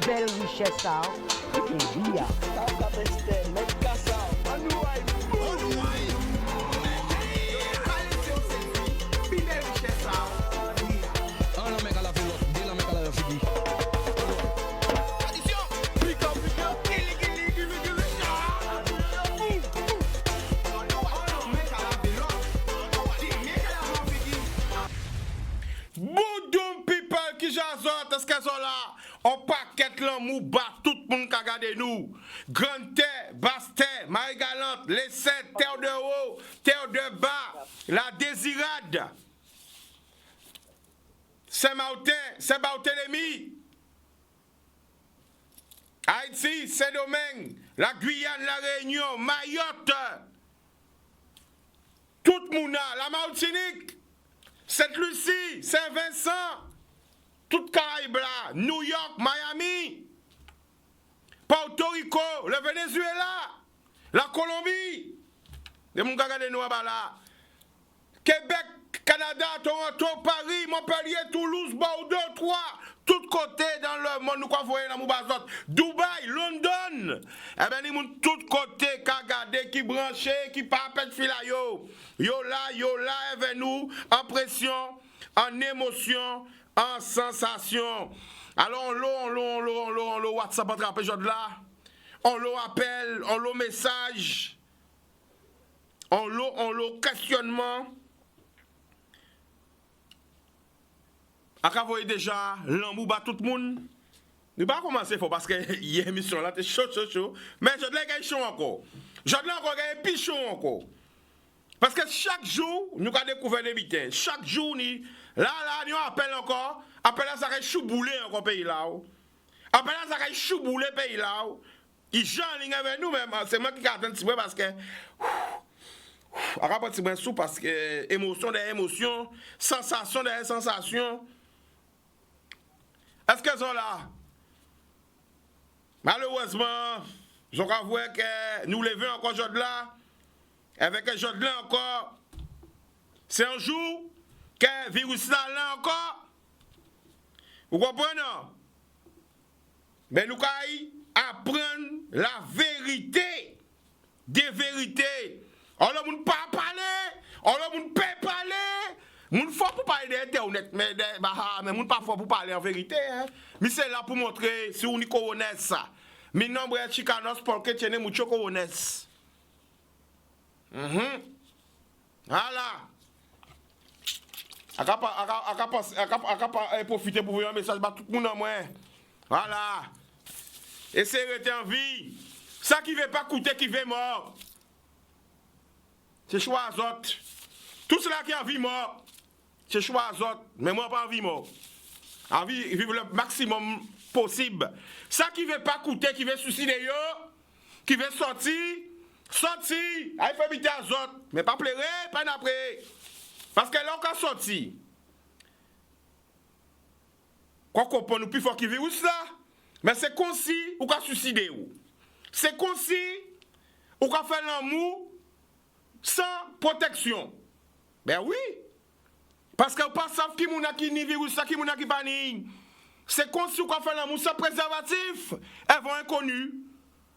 Belle richesse, et bien. Boudoum people qui jasotent, est-ce qu'elles sont là? On paquet l'amour bas, tout le monde qui a regardé nous. Grande terre, basse terre, Marie-Galante, les sept, terre de haut, terre de bas, la désirade. Saint-Martin, Saint-Barthélemy. Haïti, Saint-Domingue, la Guyane, la Réunion, Mayotte. Tout le monde, la Martinique. Sainte-Lucie, Saint-Vincent, toute Caraïbes là, New York, Miami, Porto Rico, le Venezuela, la Colombie, de mon gars de nous là, Québec, Canada, Toronto, Paris, Montpellier, Toulouse, Bordeaux, Troyes, tout côté dans le monde, nous quoi voyez dans Moubazot, Dubaï, London, eh ben nous tout côté qui regardé, qui branché, qui pas de fil à yo là, avec nous, en pression, en émotion, en sensation. Alors on l'eau, WhatsApp attrape jod là, on l'eau appel, on l'eau message, on l'eau questionnement. Aka voyez déjà l'embou bat tout le monde. Nous pas commencer fort parce que hier émission là t'es chaud. Mais je l'ai gagné chaud encore. Je l'ai encore gagné plus chaud encore. Parce que chaque jour nous avons découvert des bitains. Chaque jour là nous appelle encore. Appelle à ça chouboulé encore pays là. Appelle à ça chouboulé pays là. Ils gens ligne avec nous même. C'est moi qui attends un petit peu parce que à petit peu sous parce que émotion des émotions, sensation des sensations. Est-ce qu'elles sont là? Malheureusement, je vois que nous levons encore aujourd'hui là, avec aujourd'hui là encore, c'est un jour que le virus là encore. Vous comprenez? Mais nous allons apprendre la vérité, des vérités. On ne peut pas parler, on ne peut pas parler. Moun faut pour parler d'internet, mais moun pas fort pour parler en vérité. Hein? Mais c'est là pour montrer si on connaît ça. Mi nombre de chicanos pour que tienne mucho connaissent. Voilà. Aka profiter pour vous un message à tout le monde en moi. Voilà. Et c'est rester en vie. Ça qui veut pas coûter, qui veut mort. C'est choix aux autres. Tout cela qui a vie mort. C'est choix aux autres, mais moi pas envie mort. Envie vivre le maximum possible. Ça qui veut pas coûter, qui veut suicider yo, qui veut sortir, allez faire habiter aux autres, mais pas pleurer, pas d'après. Parce que là on a sorti. Quoi qu'on peut nous plus fort qui virus là, mais c'est comme si on a suicidé ou. C'est comme si on a fait l'amour sans protection. Ben oui. Parce que vous ne savez pas qui moun a qui ni virus, qui moun a qui pas ni. C'est comme si vous avez fait l'amour sans préservatif. Elles vont inconnues.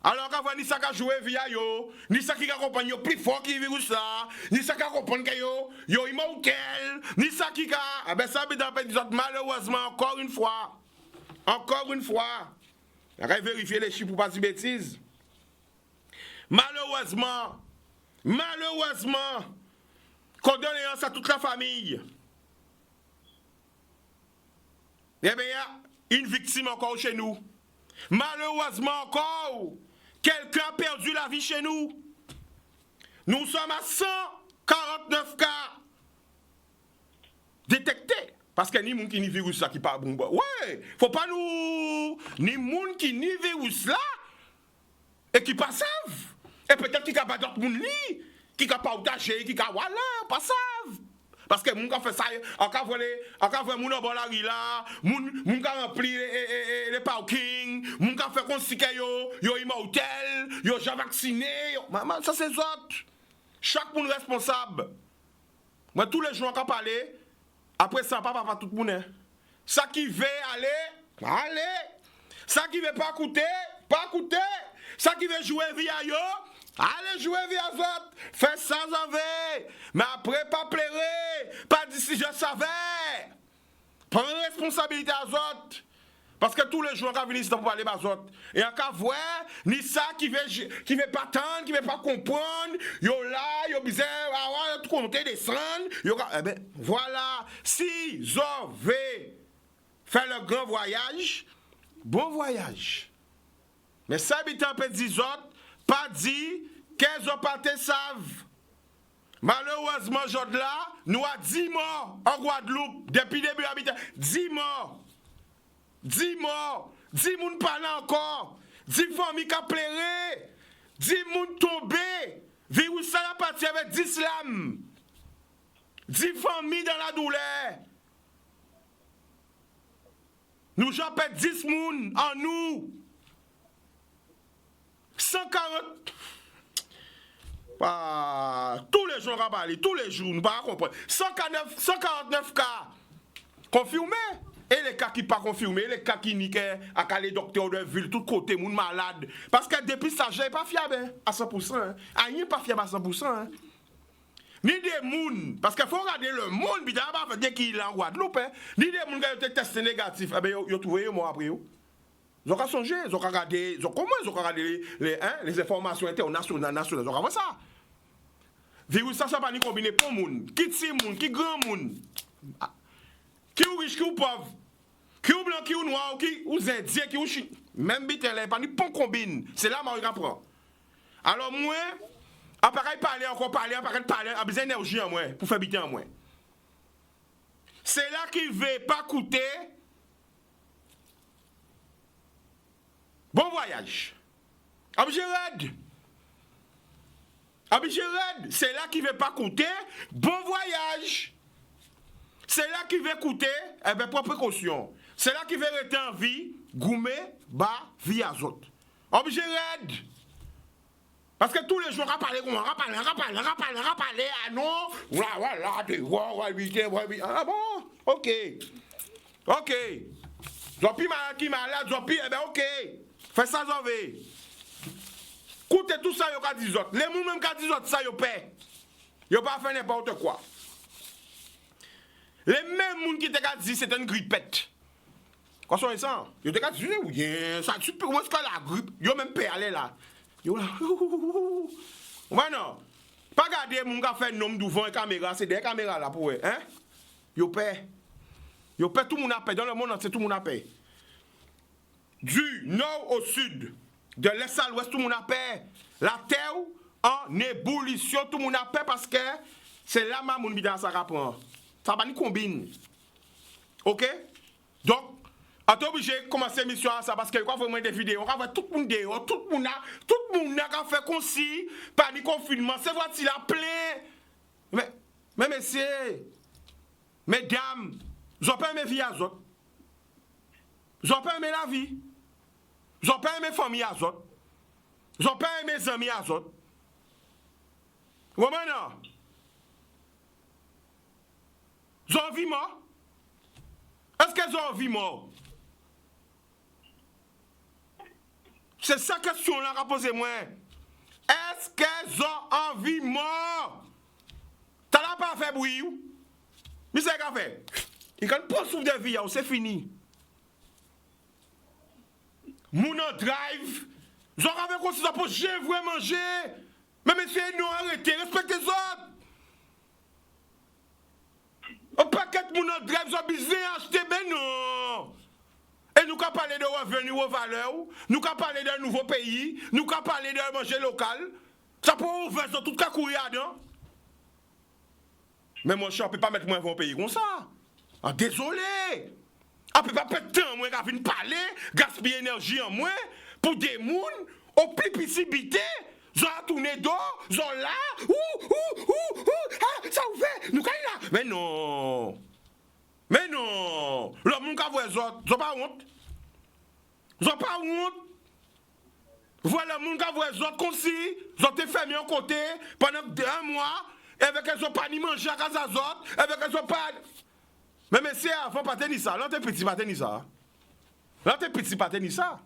Alors qu'avant, ni ça qui a joué via yo, ni ça qui accompagne yo plus fort qui virus là, ni ça qui accompagne yo immortel, ni ça qui a. Ah ben ça, malheureusement, encore une fois, on va vérifier les chiffres pour pas dire bêtises. Malheureusement, condoléances à toute la famille. Eh bien, il y a une victime encore chez nous. Malheureusement encore, quelqu'un a perdu la vie chez nous. Nous sommes à 149 cas détectés. Parce que ni moun qui ni virus là qui pas bon. Ouais, faut pas nous ni moun qui ni virus là et qui pas savent. Et peut-être qui a pas d'autres moun li, qui a pas partagé, qui a voilà, pas savent. Parce que moun ka fait ça, on ka voir moun bon la rue là, moun ka rempli les parking, moun ka fait consique yo immortel, yo ja vacciné, maman ça c'est autres. Chaque moun responsable. Moi tous les jours on ka parler, après ça pas tout moun. Ça qui veut aller. Ça qui veut pas coûter. Ça qui veut jouer via yo, allez jouer via autres. Faites ça avec. Mais après, pas pleurer. Pas dire si je savais. Prends responsabilité à autres. Parce que tous les jours, on va venir ici pour parler aux autres. Et on va voir, ni ça qui veut pas attendre, qui veut pas comprendre. Yo là, yo bizarre, tout compter, descendre. Eh ben, voilà. Si vous veut faire le grand voyage, bon voyage. Mais ça, habitant peut dire autres, pas dit qu'elles ont pas été savent. Malheureusement, aujourd'hui là, nous avons 10 morts en Guadeloupe depuis le début habitant. 10 morts. 10 morts. 10 moun parlent encore. 10 familles qui ont pleuré. 10 moun tombés. Virus ça a parti avec 10 lames. 10 familles dans la douleur. Nous j'en perds 10 moun en nous. 140. Tous les jours, on va parler, tous les jours, nous ne pouvons pas comprendre. 149 cas confirmés. Et les cas qui ne sont pas confirmés, les cas qui niquent à les docteurs de ville, tout côté, les gens malades. Parce que depuis ça, je n'est pas fiable à 100%. Hein. Rien n'est pas fiable à 100%. Hein. Ni des gens, parce qu'il faut regarder le monde, il n'y a pas de qui est en Guadeloupe. Hein. Ni des gens qui ont été testés négatifs. Eh bien, ils ont trouvé moi après. Ils ont songé, ils ont regardé, comment ils ont regardé les informations internationales, nationales, ils ont regardé ça. Virus, ça va ni combiner pour les gens. Qui petit monde, qui grand monde. Qui est riche, qui est pauvre. Qui est blanc, qui est noir, qui est indien, qui est chinois. Même bité, il n'y a pas ni bon combine. C'est là que je apprends. Alors moi, appareil parler, encore parler, appareil parler, a besoin d'énergie en moi, pour faire bité en moi. C'est là qu'il ne veut pas coûter. Bon voyage. Abjérad. C'est là qu'il ne veut pas coûter. Bon voyage. C'est là qu'il veut coûter. Eh bien, pour précaution. C'est là qu'il veut rester en vie. Goumer, bas, vie à autres. Abjérad. Parce que tous les jours, on va parler. Ah non. Voilà, ah bon. Ok. Zopi malade, Zopi, eh bien, ok. Fais ça, Zové. Écoutez tout ça, yo ka dit autres. Les gens même qui disent autres, ça, yo paie. Yo pas fait n'importe quoi. Les mêmes gens qui te dit c'est une grippette. Quoi sont ça? Yo te dit oui, ça tu peux comment la grippe, yo même paie aller là. Yo là. Maintenant, pas garder mon gars fait nom devant caméra, c'est des caméras là pour eux, hein? Yo paie. Tout le monde a paix. Dans le monde entier, tout le monde a paix. Du nord au sud, de l'est à l'ouest, tout le monde a paix. La terre en ébullition, tout le monde a paix parce que c'est là que mon bidon ça rapprend. Ça va nous combine. Ok? Donc, on est obligé de commencer l'émission à ça parce que quand vous voyez des vidéos, on va voir tout le monde dehors, tout le monde a fait comme si, par le confinement, c'est vrai qu'il a plein. Mais messieurs, mesdames, ils n'ont pas aimé la vie à autres. Ils n'ont pas aimé la vie. Ils n'ont pas aimé la famille à autres. Ils n'ont pas aimé les amis à autres. Vous maintenant, ils ont envie mort. Est-ce qu'ils ont envie mort? C'est ça la question là qu'a posé moi. Est-ce qu'ils ont envie mort? T'as là pas fait bruit? Mais c'est qu'à faire. Il quand pas souffle de vie, c'est fini. Moun en drive, j'en avais qu'on s'en pour vraiment manger. Mais monsieur, non, arrêtez, respectez les autres. Un paquet de moun en drive, j'en besoin acheter, ben non. Et nous qu'à parler de revenus aux valeurs, nous qu'à parler d'un nouveau pays, nous qu'à parler de manger local. Ça peut ouvrir sur tout cas courir dedans. Mais mon cher, on ne peut pas mettre moi dans un pays comme ça. Ah, désolé. On ne peut pas perdre temps, moi, qui parler, gaspiller énergie en moi, pour des gens, au plus possibilité, Zon a tourné d'eau, zon là, ça ouvert, nous caille là. Mais non, le monde qui a vu les autres, ils n'ont pas honte. Ils n'ont pas honte. Voilà le monde qui a vu les autres comme si, ils ont été fermés en côté pendant 1 mois, et avec elles n'ont pas ni mangé à casa des autres, avec elles n'ont pas. Mais monsieur, avant pas tenir ça, là t'es petit pas tenir ça. Là t'es petit pas tenir ça.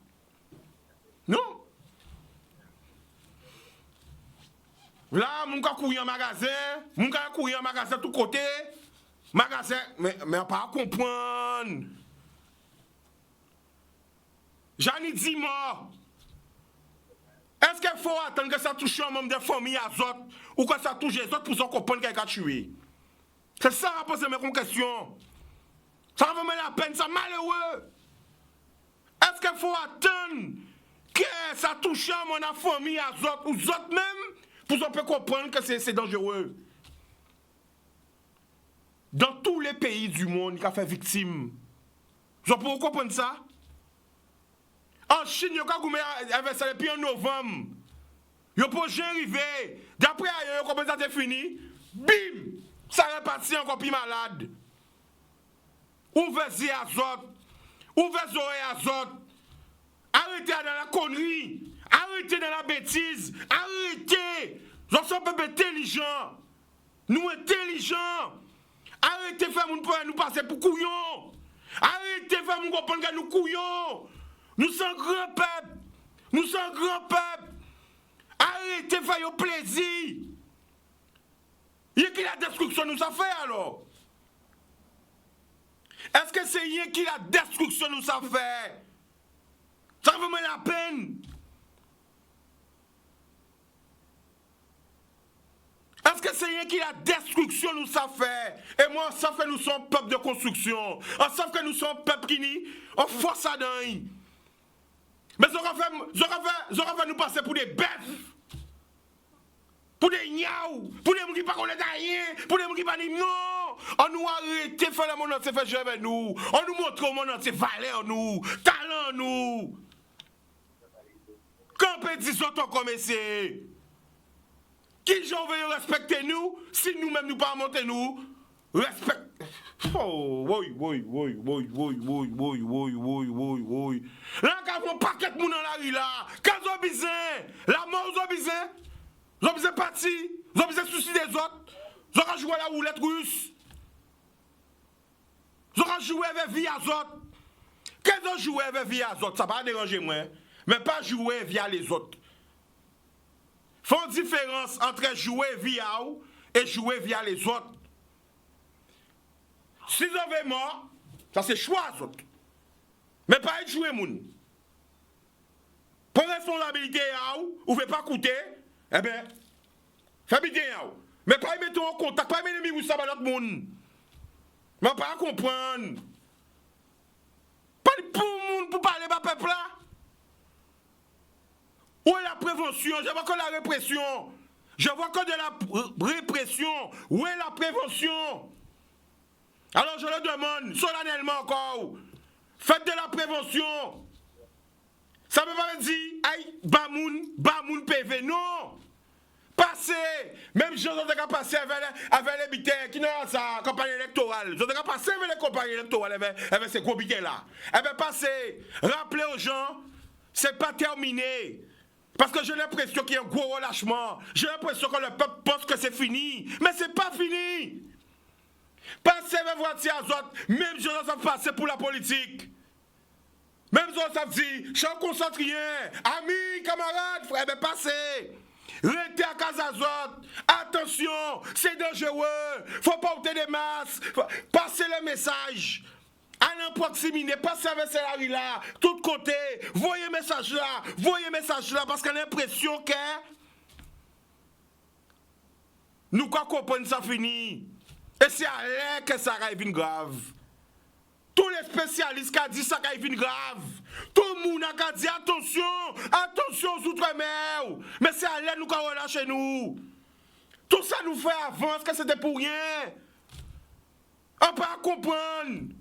Non. Là, mon gars courir en magasin, tout côté. Magasin, mais on pas comprendre. J'en ai dit mort. Est-ce qu'il faut attendre que ça touche un membre de famille à autres ou que ça touche les autres pour qu'on comprenne quelqu'un a tué? C'est ça à poser mes questions. Ça va me mettre la peine, ça malheureux. Est-ce qu'il faut attendre que ça touche un membre de famille à autres ou autres même pour qu'on peut comprendre que c'est dangereux? Dans tous les pays du monde qui a fait victime, vous pouvez comprendre ça? En Chine, il y a ça depuis en novembre. Il n'y a pas jamais arrivé. D'après ailleurs, comment ça c'est fini? Bim! Ça repartit encore plus malade. Ouvrez les azotes. Ouvrez les oreilles azotes. Arrêtez dans la connerie. Arrêtez dans la bêtise. Arrêtez. Nous sommes un peu intelligents. Nous intelligents. Arrêtez de faire nous passer pour couillons. Arrêtez de faire nous comprendre que nous couillons. Nous sommes grand peuple. Nous sommes grand peuple. Arrêtez de faire plaisir. Il y a qui la destruction nous a fait alors? Est-ce que c'est rien qui la destruction nous a fait? Ça va me la peine. Est-ce que c'est rien qui la destruction nous a fait? Et moi, on sait que nous sommes peuple de construction. On sait que nous sommes peuple qui nie. On force à dingue. Mais ça va nous passer pour des bêtes. Pour des niaou. Pour des gens qui ne connaissent rien. Pour des gens qui ne connaissent pas. Non. On nous arrête de faire le monde entier fait jouer avec nous. On nous montre au monde entier valeur nous. Talent nous. Quand on peut dire ça, on commence. Qui j'en veut respecter nous si nous-mêmes nous pas monter nous? Respect. Oh, oui. Là, quand on paquet de monde dans la rue là, quand on a besoin, la mort on a besoin parti, on a besoin souci des autres, on a joué à la roulette russe, on a joué avec vie à autres. Quand on joue avec vie à autres, ça va déranger moi, mais pas jouer via les autres. Font différence entre jouer via ou et jouer via les autres. Si vous avez mort, ça c'est choix aux autres. Mais pas être jouer moun. Pour responsabilité ou ne pas coûter, eh bien, faites bien. Mais pas mettre en contact, pas mettre les ça l'autre monde. Mais pas comprendre. Pas pour moun pour parler à peuple là. Où est la prévention? Je vois que la répression. Je vois que de la répression. Où est la prévention? Alors je le demande solennellement encore. Faites de la prévention. Ça ne veut pas dire, aïe, bamoun PV. Non. Passez. Même si on a passé avec les bitins qui n'ont pas campagne électorale. Je dois passer avec les campagnes électorales avec ces gros bitins là. Eh bien, passez. Rappelez aux gens, c'est pas terminé. Parce que j'ai l'impression qu'il y a un gros relâchement. J'ai l'impression que le peuple pense que c'est fini. Mais c'est pas fini. Passez mes voitures à autres, même si on savent passer pour la politique. Même si on savent dire, je suis concentré, amis, camarades, frère, mais passez. Restez à casa autres. Attention, c'est dangereux. Faut pas ôter des masques. Passez le message. Allez en proximité, passez avec ces rue là, tout côté, voyez message là, parce qu'on a l'impression que nous comprenons ça fini. Et c'est à l'air que ça arrive grave. Tous les spécialistes qui ont dit ça arrive grave. Tout le monde a dit attention aux outre-mer. Mais c'est à l'air nous qu'on relâche nous. Tout ça nous fait avance que c'était pour rien. On peut comprendre.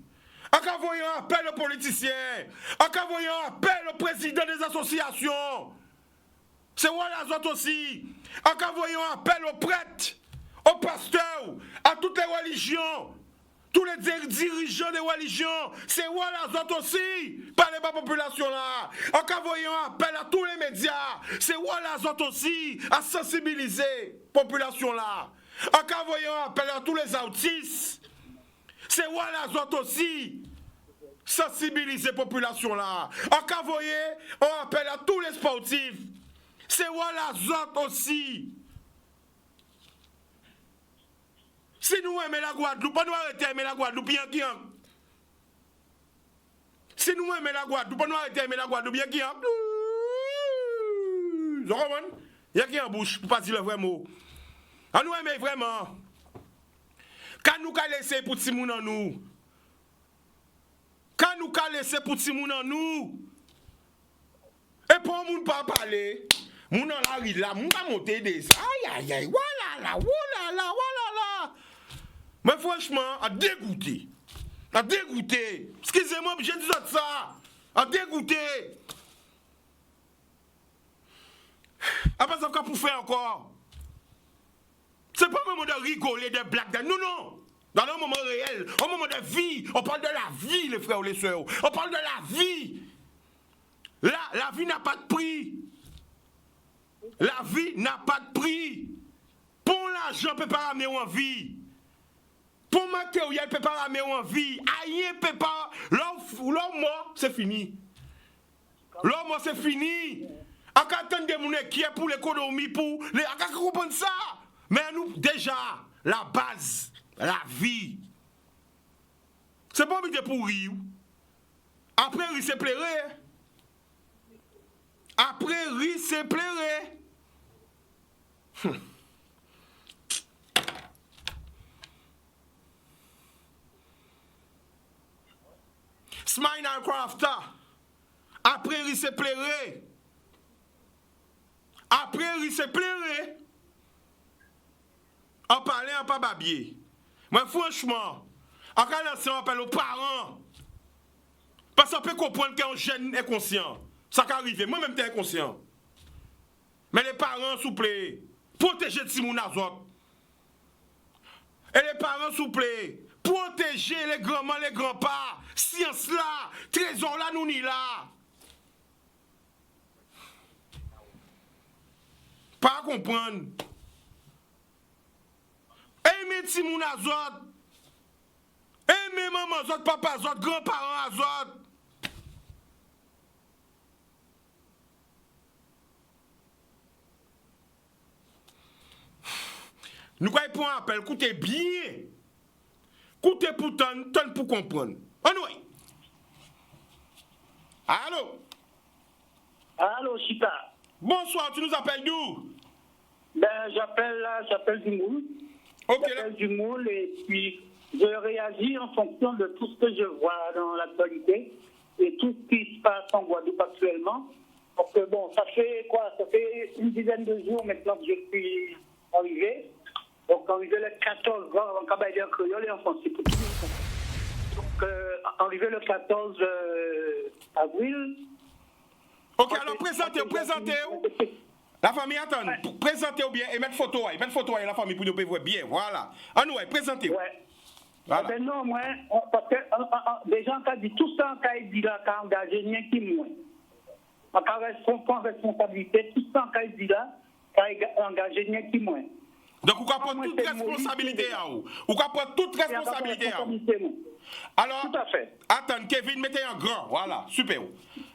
En voyant appel aux politiciens, en voyant appel au président des associations. C'est voilà autres aussi. En voyant un appel aux prêtres, aux pasteurs, à toutes les religions, tous les dirigeants des religions, c'est voilà autres aussi. Parlez pas population là. En voyant un appel à tous les médias, c'est voilà autres aussi à sensibiliser population là. En voyant un appel à tous les autistes, c'est voilà autres aussi. Sensibiliser population là. En voyant un appel à tous les sportifs. C'est voilà autres aussi. Si nous aimons la Guadeloupe, on doit arrêter d'aimer la Guadeloupe bien qui en. Si nous aimons la Guadeloupe, on doit arrêter d'aimer la Guadeloupe bien qui en. Vous comprenez? Il y a qui en bouche pour pas dire le vrai mot. On nous aime vraiment. Quand nous allons laisser pour Timoun en nous. Quand nous allons laisser pour Timoun en nous. Et pour nous pas parler. Mon dans la rue là, mon pas monter des. Aïe aïe, voilà là, voilà là, voilà là. Mais franchement, à dégoûter. À dégoûter. Excusez-moi, j'ai dit ça. À dégoûter. Après ça, quoi pour faire encore? C'est pas un moment de rigoler, de blagues. Non, non. Dans un moment réel, un moment de vie. On parle de la vie, les frères ou les sœurs. On parle de la vie. Là, la vie n'a pas de prix. La vie n'a pas de prix. Pour l'argent, ne peut pas ramener en vie. Pour le matériel, ne peut pas ramener en vie. Rien ne peut pas. L'homme mort, c'est fini. L'homme mort, c'est fini. On peut attendre des gens qui est pour l'économie, pour les. On peut comprendre ça. Mais nous, déjà, la base, la vie. C'est pas envie de pour rire. Après, il se plairait. Après, il se plairait. Smile and crafter. Après, il se plairait. Après, il se plairait. En parlant, en pas babier. Mais franchement, en cas de on appelle aux parents. Parce qu'on peut comprendre qu'un jeune est conscient. Ça peut arriver. Moi-même, je suis inconscient. Mais les parents, s'il vous plaît, protégez Timoun Azot. Et les parents, s'il vous plaît, protégez les grands-mères, les grands-pères. Science là, trésor là, nous n'y là. Pas comprendre. Aimez Timoun Azot. Aimez maman Azot, papa Azot, grands-parents Azot. Nous avons un appel, écoutez bien. Écoutez pour tant pour comprendre. Anyway. Allô? Allô, Chita. Bonsoir, tu nous appelles d'où? Ben, j'appelle du Moule. Ok. J'appelle du Moule et puis je réagis en fonction de tout ce que je vois dans l'actualité et tout ce qui se passe en Guadeloupe actuellement. Donc, bon, ça fait une dizaine de jours maintenant que je suis arrivé. Donc, arrivé le 14, en Kabaïdé, en créole et en français. Donc, arrivé le 14 avril. Ok, alors présentez-vous. La famille attend. Ouais. Présentez-vous bien et mettez photo. Mettez la famille pour nous voir bien. Voilà. Ah nous, présentez-vous. Ouais. Voilà. Ben non, moi, parce que des gens qui disent tout ça, qui dit là, qui engagé, rien qui moins. En cas de responsabilité, tout ça, qui dit là, qui engagé, rien qui moins. Donc, vous comprenez toute responsabilité à vous. Vous comprenez toute responsabilité à vous. Alors, tout à fait. Attends, Kevin, mettez un grand. Voilà, super.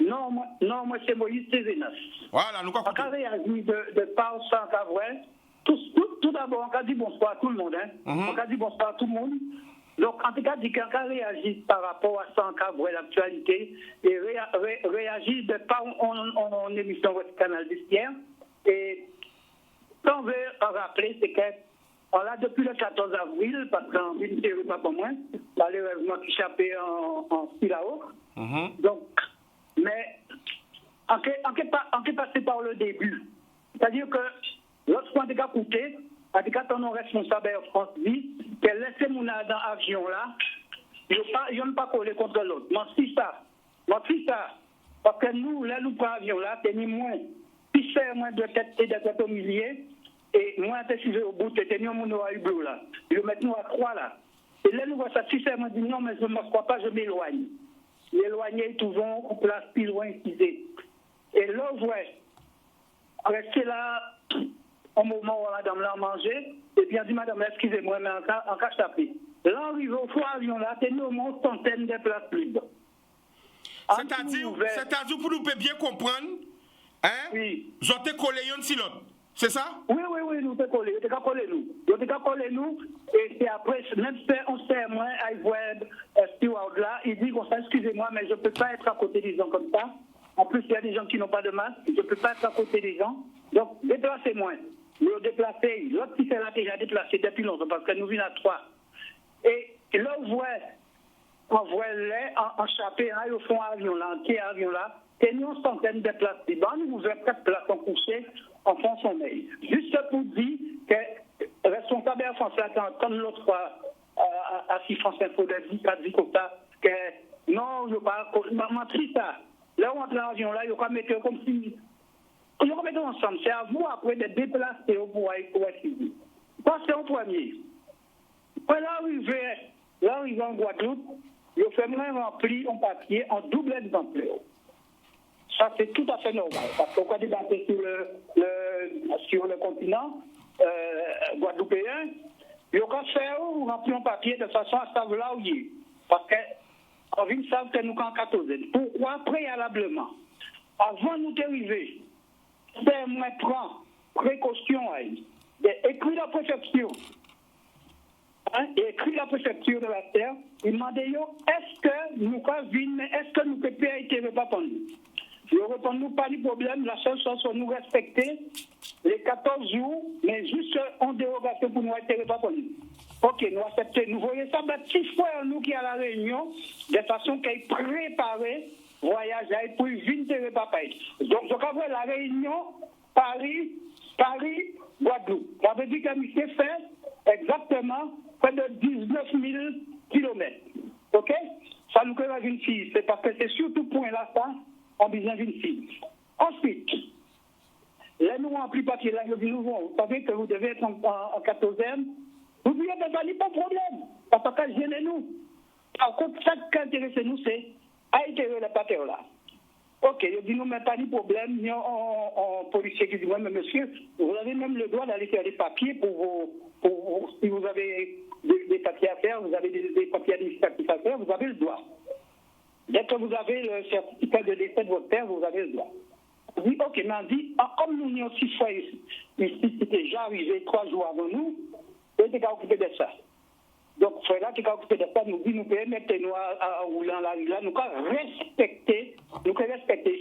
Non, moi, c'est Moïse Tézénas. Voilà, nous comprenons. On a réagi de par sans Cavouin. Tout d'abord, on a dit bonsoir à tout le monde. Hein? On a dit bonsoir à tout le monde. Donc, en tout cas, dit qu'on a réagi par rapport à sans Cavouin, l'actualité, et réagi de par en émission West Canal d'hier. Et ce qu'on veut rappeler, c'est qu'on l'a depuis le 14 avril, parce qu'en une série, pas pour moi, malheureusement, qui échappait en Silao. Donc, mais on peut passer par le début. C'est-à-dire que lorsqu'on a écouté, en tout cas, ton responsable Air France dit que laissez mon dans l'avion là, ils n'ont pas collé contre l'autre. Moi, si ça. Parce que nous, là, nous prenons l'avion là, c'est ni moins. Si faire moins de tête et de tête au milieu, et moi, je suis au bout, et nous, mon noir bleu là. Je mets nous à 3 là. Et là, nous voyons ça, si c'est moi, dit non, mais je ne crois pas, je m'éloigne. M'éloigner, tout vont, on place plus loin, quitter. Et là, ouais, rester là, au moment où madame l'a mangé, et puis on dit, madame, excusez-moi, mais en cas tapé. Là, on arrive au foire, on a tenu au moins centaines de places libres. C'est-à-dire, pour nous bien comprendre, hein, oui. Vous avez collé un sur l'autre, c'est ça? Oui, nous avons collé, nous avons collé nous, et c'est après, même si on sait moins, iWeb, Steward là, il dit, excusez-moi, mais je ne peux pas être à côté des gens comme ça. En plus, il y a des gens qui n'ont pas de masque, je ne peux pas être à côté des gens. Donc, déplacez-moi. Nous déplacer, l'autre qui fait là déjà déplacé depuis longtemps, parce que nous venons à 3. Et là, on voit en chapé, au fond avion là, en avion là, et nous, une centaine de places libres. Nous ouvrons 4 places en couché, en fond sommeil. Juste pour dire que le responsable Air France, comme l'autre fois, à 6 France Info, a dit comme ça, que non, je ne pas mentir ça. Là, on entre dans l'avion là, il va mettre comme si. Il va mettre ensemble. C'est à vous après de déplacer pour essayer. Parce qu'en premier, quand l'arrivée en Guadeloupe, il fait même remplir en papier en double exemplaire. Ça, c'est tout à fait normal. Parce qu'on va débattre sur le continent guadeloupéen, il va faire remplir en papier de façon à savoir là où il est. Parce qu'on vient de savoir que nous sommes en 14. Pourquoi préalablement, avant de nous arriver, c'est moi prend précaution, écrit la préfecture. Écrit la préfecture de la terre, il m'a dit est-ce que nous pouvons être pas pour nous? Je réponds nous pas de problème, la seule chose c'est nous respecter les 14 jours, mais juste en dérogation pour nous être pas pour nous. Ok, nous acceptons. Nous voyons ça, petit frère nous qui est à la Réunion, de façon qu'il préparé voyage pour venir papa. Donc je vois la Réunion, Paris, Guadeloupe. Ça veut dire que monsieur fait exactement près de 19 000 km. Ok? Ça nous crée une fille. C'est parce que c'est surtout point là, ça, on a besoin d'une fille. Ensuite, là, nous avons pris papier, là, vous savez que vous devez être en 14e. Vous dites, ben, pas de problème. Parce que gênez-nous. Par contre, ça qui intéresse nous, c'est à itérer le papier là. Ok, je dis, nous, mais pas de problème. Nous, en policier qui dit, oui, mais monsieur, vous avez même le droit d'aller faire des papiers si vous avez des papiers à faire, vous avez des papiers administratifs à faire, vous avez le droit. Dès que vous avez le certificat de décès de votre père, vous avez le droit. On dit, ok, mais on dit, comme nous n'y avons 6 fois ici, c'est déjà arrivé 3 jours avant nous, et tu es occupé de ça. Donc, c'est là qui est occupé de ça, nous dit, nous pouvons mettre nous à rouler en la rue là, nous pouvons respecter.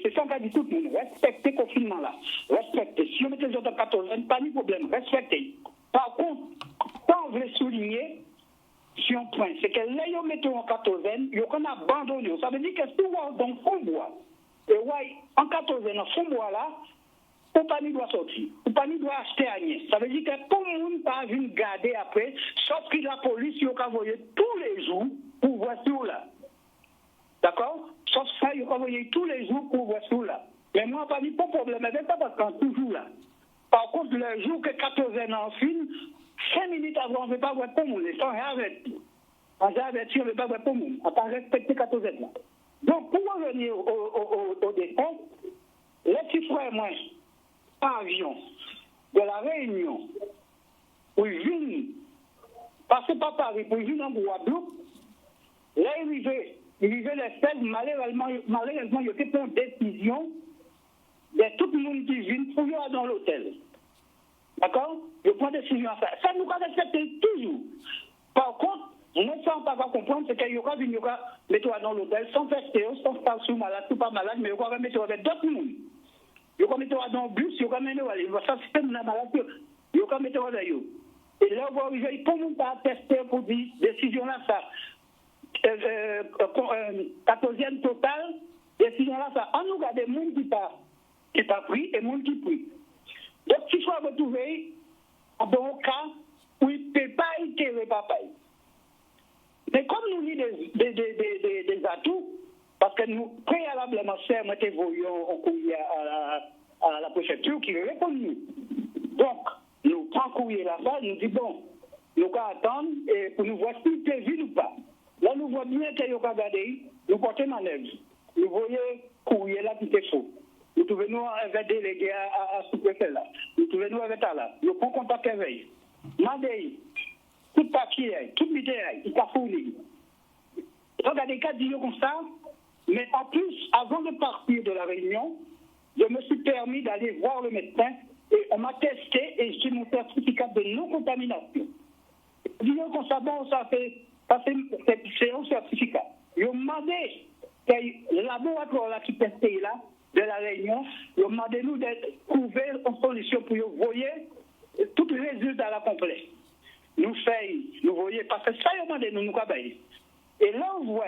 C'est ça qu'a dit tout le monde, respecter le confinement là. Respecter. Si on met les autres 14 ans, pas de problème, respecter. Par contre, ça on veut souligner, sur un point, c'est que là, ils mettent en 14 ans, ils ont abandonné. Ça veut dire que si on dans le fond bois, et ouais, en 14 ans, dans le fond bois là, le panier doit sortir. Le panier doit acheter à Agnès. Ça veut dire que tout le monde n'a pas vu garder après, sauf que la police, il a envoyé tous les jours pour voir tout là. D'accord? Sauf ça, il a envoyé tous les jours pour voir tout là. Mais moi, pas dit pas de problème avec ça parce qu'on est toujours là. Par contre, le jour que 14 ans en film, 5 minutes avant, on ne veut pas voir tout le monde. Ils sont arrêtés. On s'est averti, on ne veut pas voir tout le monde. On n'a pas respecté 14 ans là. Donc, pour revenir au détail, les petits frères, moi, avion de la Réunion, pour venir passer par Paris, pour venir en Guadeloupe, là, il vivait les 16, malheureusement, il y a une décision de tout le monde qui vient pour aller dans l'hôtel. D'accord? Il prend une décision à ça. Ça nous respecte toujours. Par contre, nous ne sommes pas comprendre, c'est qu'il y aura mettre dans l'hôtel sans tester, sans faire sous malade, tout pas malade, mais il y aura mettre avec d'autres monde. Il y aura mettre dans le bus, il y aura mettre il va faire système la maladie, il y aura mettre dans le. Et là, on va arriver, pour nous pas tester pour dire, décision là, ça. 14e total, décision là, ça. On nous garde des gens qui pas pris et des gens qui pris. Donc, il faut retrouver dans un cas où il ne peut pas itérer papa. Mais comme nous avons des atouts, parce que nous, préalablement, c'est moi qui voyons au courrier à la préfecture qui répond nous. Donc, nous prenons courrier là-bas, nous disons, bon, nous allons attendre et pour nous voir si c'est vu ou pas. Là, nous voyons bien que nous avons regardé, nous portons manœuvre. Nous voyons courrier là qui est faux. Nous trouvons avec délégué à sous-préfet là. Nous trouvons avec là. Nous prenons contact avec eux. Mandez, tout papier, tout vidéo, il t'a fourni. Regardez, cas dit comme ça, mais en plus, avant de partir de la réunion, je me suis permis d'aller voir le médecin et on m'a testé et j'ai mon certificat de non-contamination. Disons comme ça, bon, ça fait c'est un certificat. Ils ont demandé le laboratoire là qui testait là, de la réunion, ils ont demandé nous d'être couverts en solution pour vous voyez tout le résultat là complet. Nous voyons, parce que ça, ils ont demandé nous travailler. Et là, on voit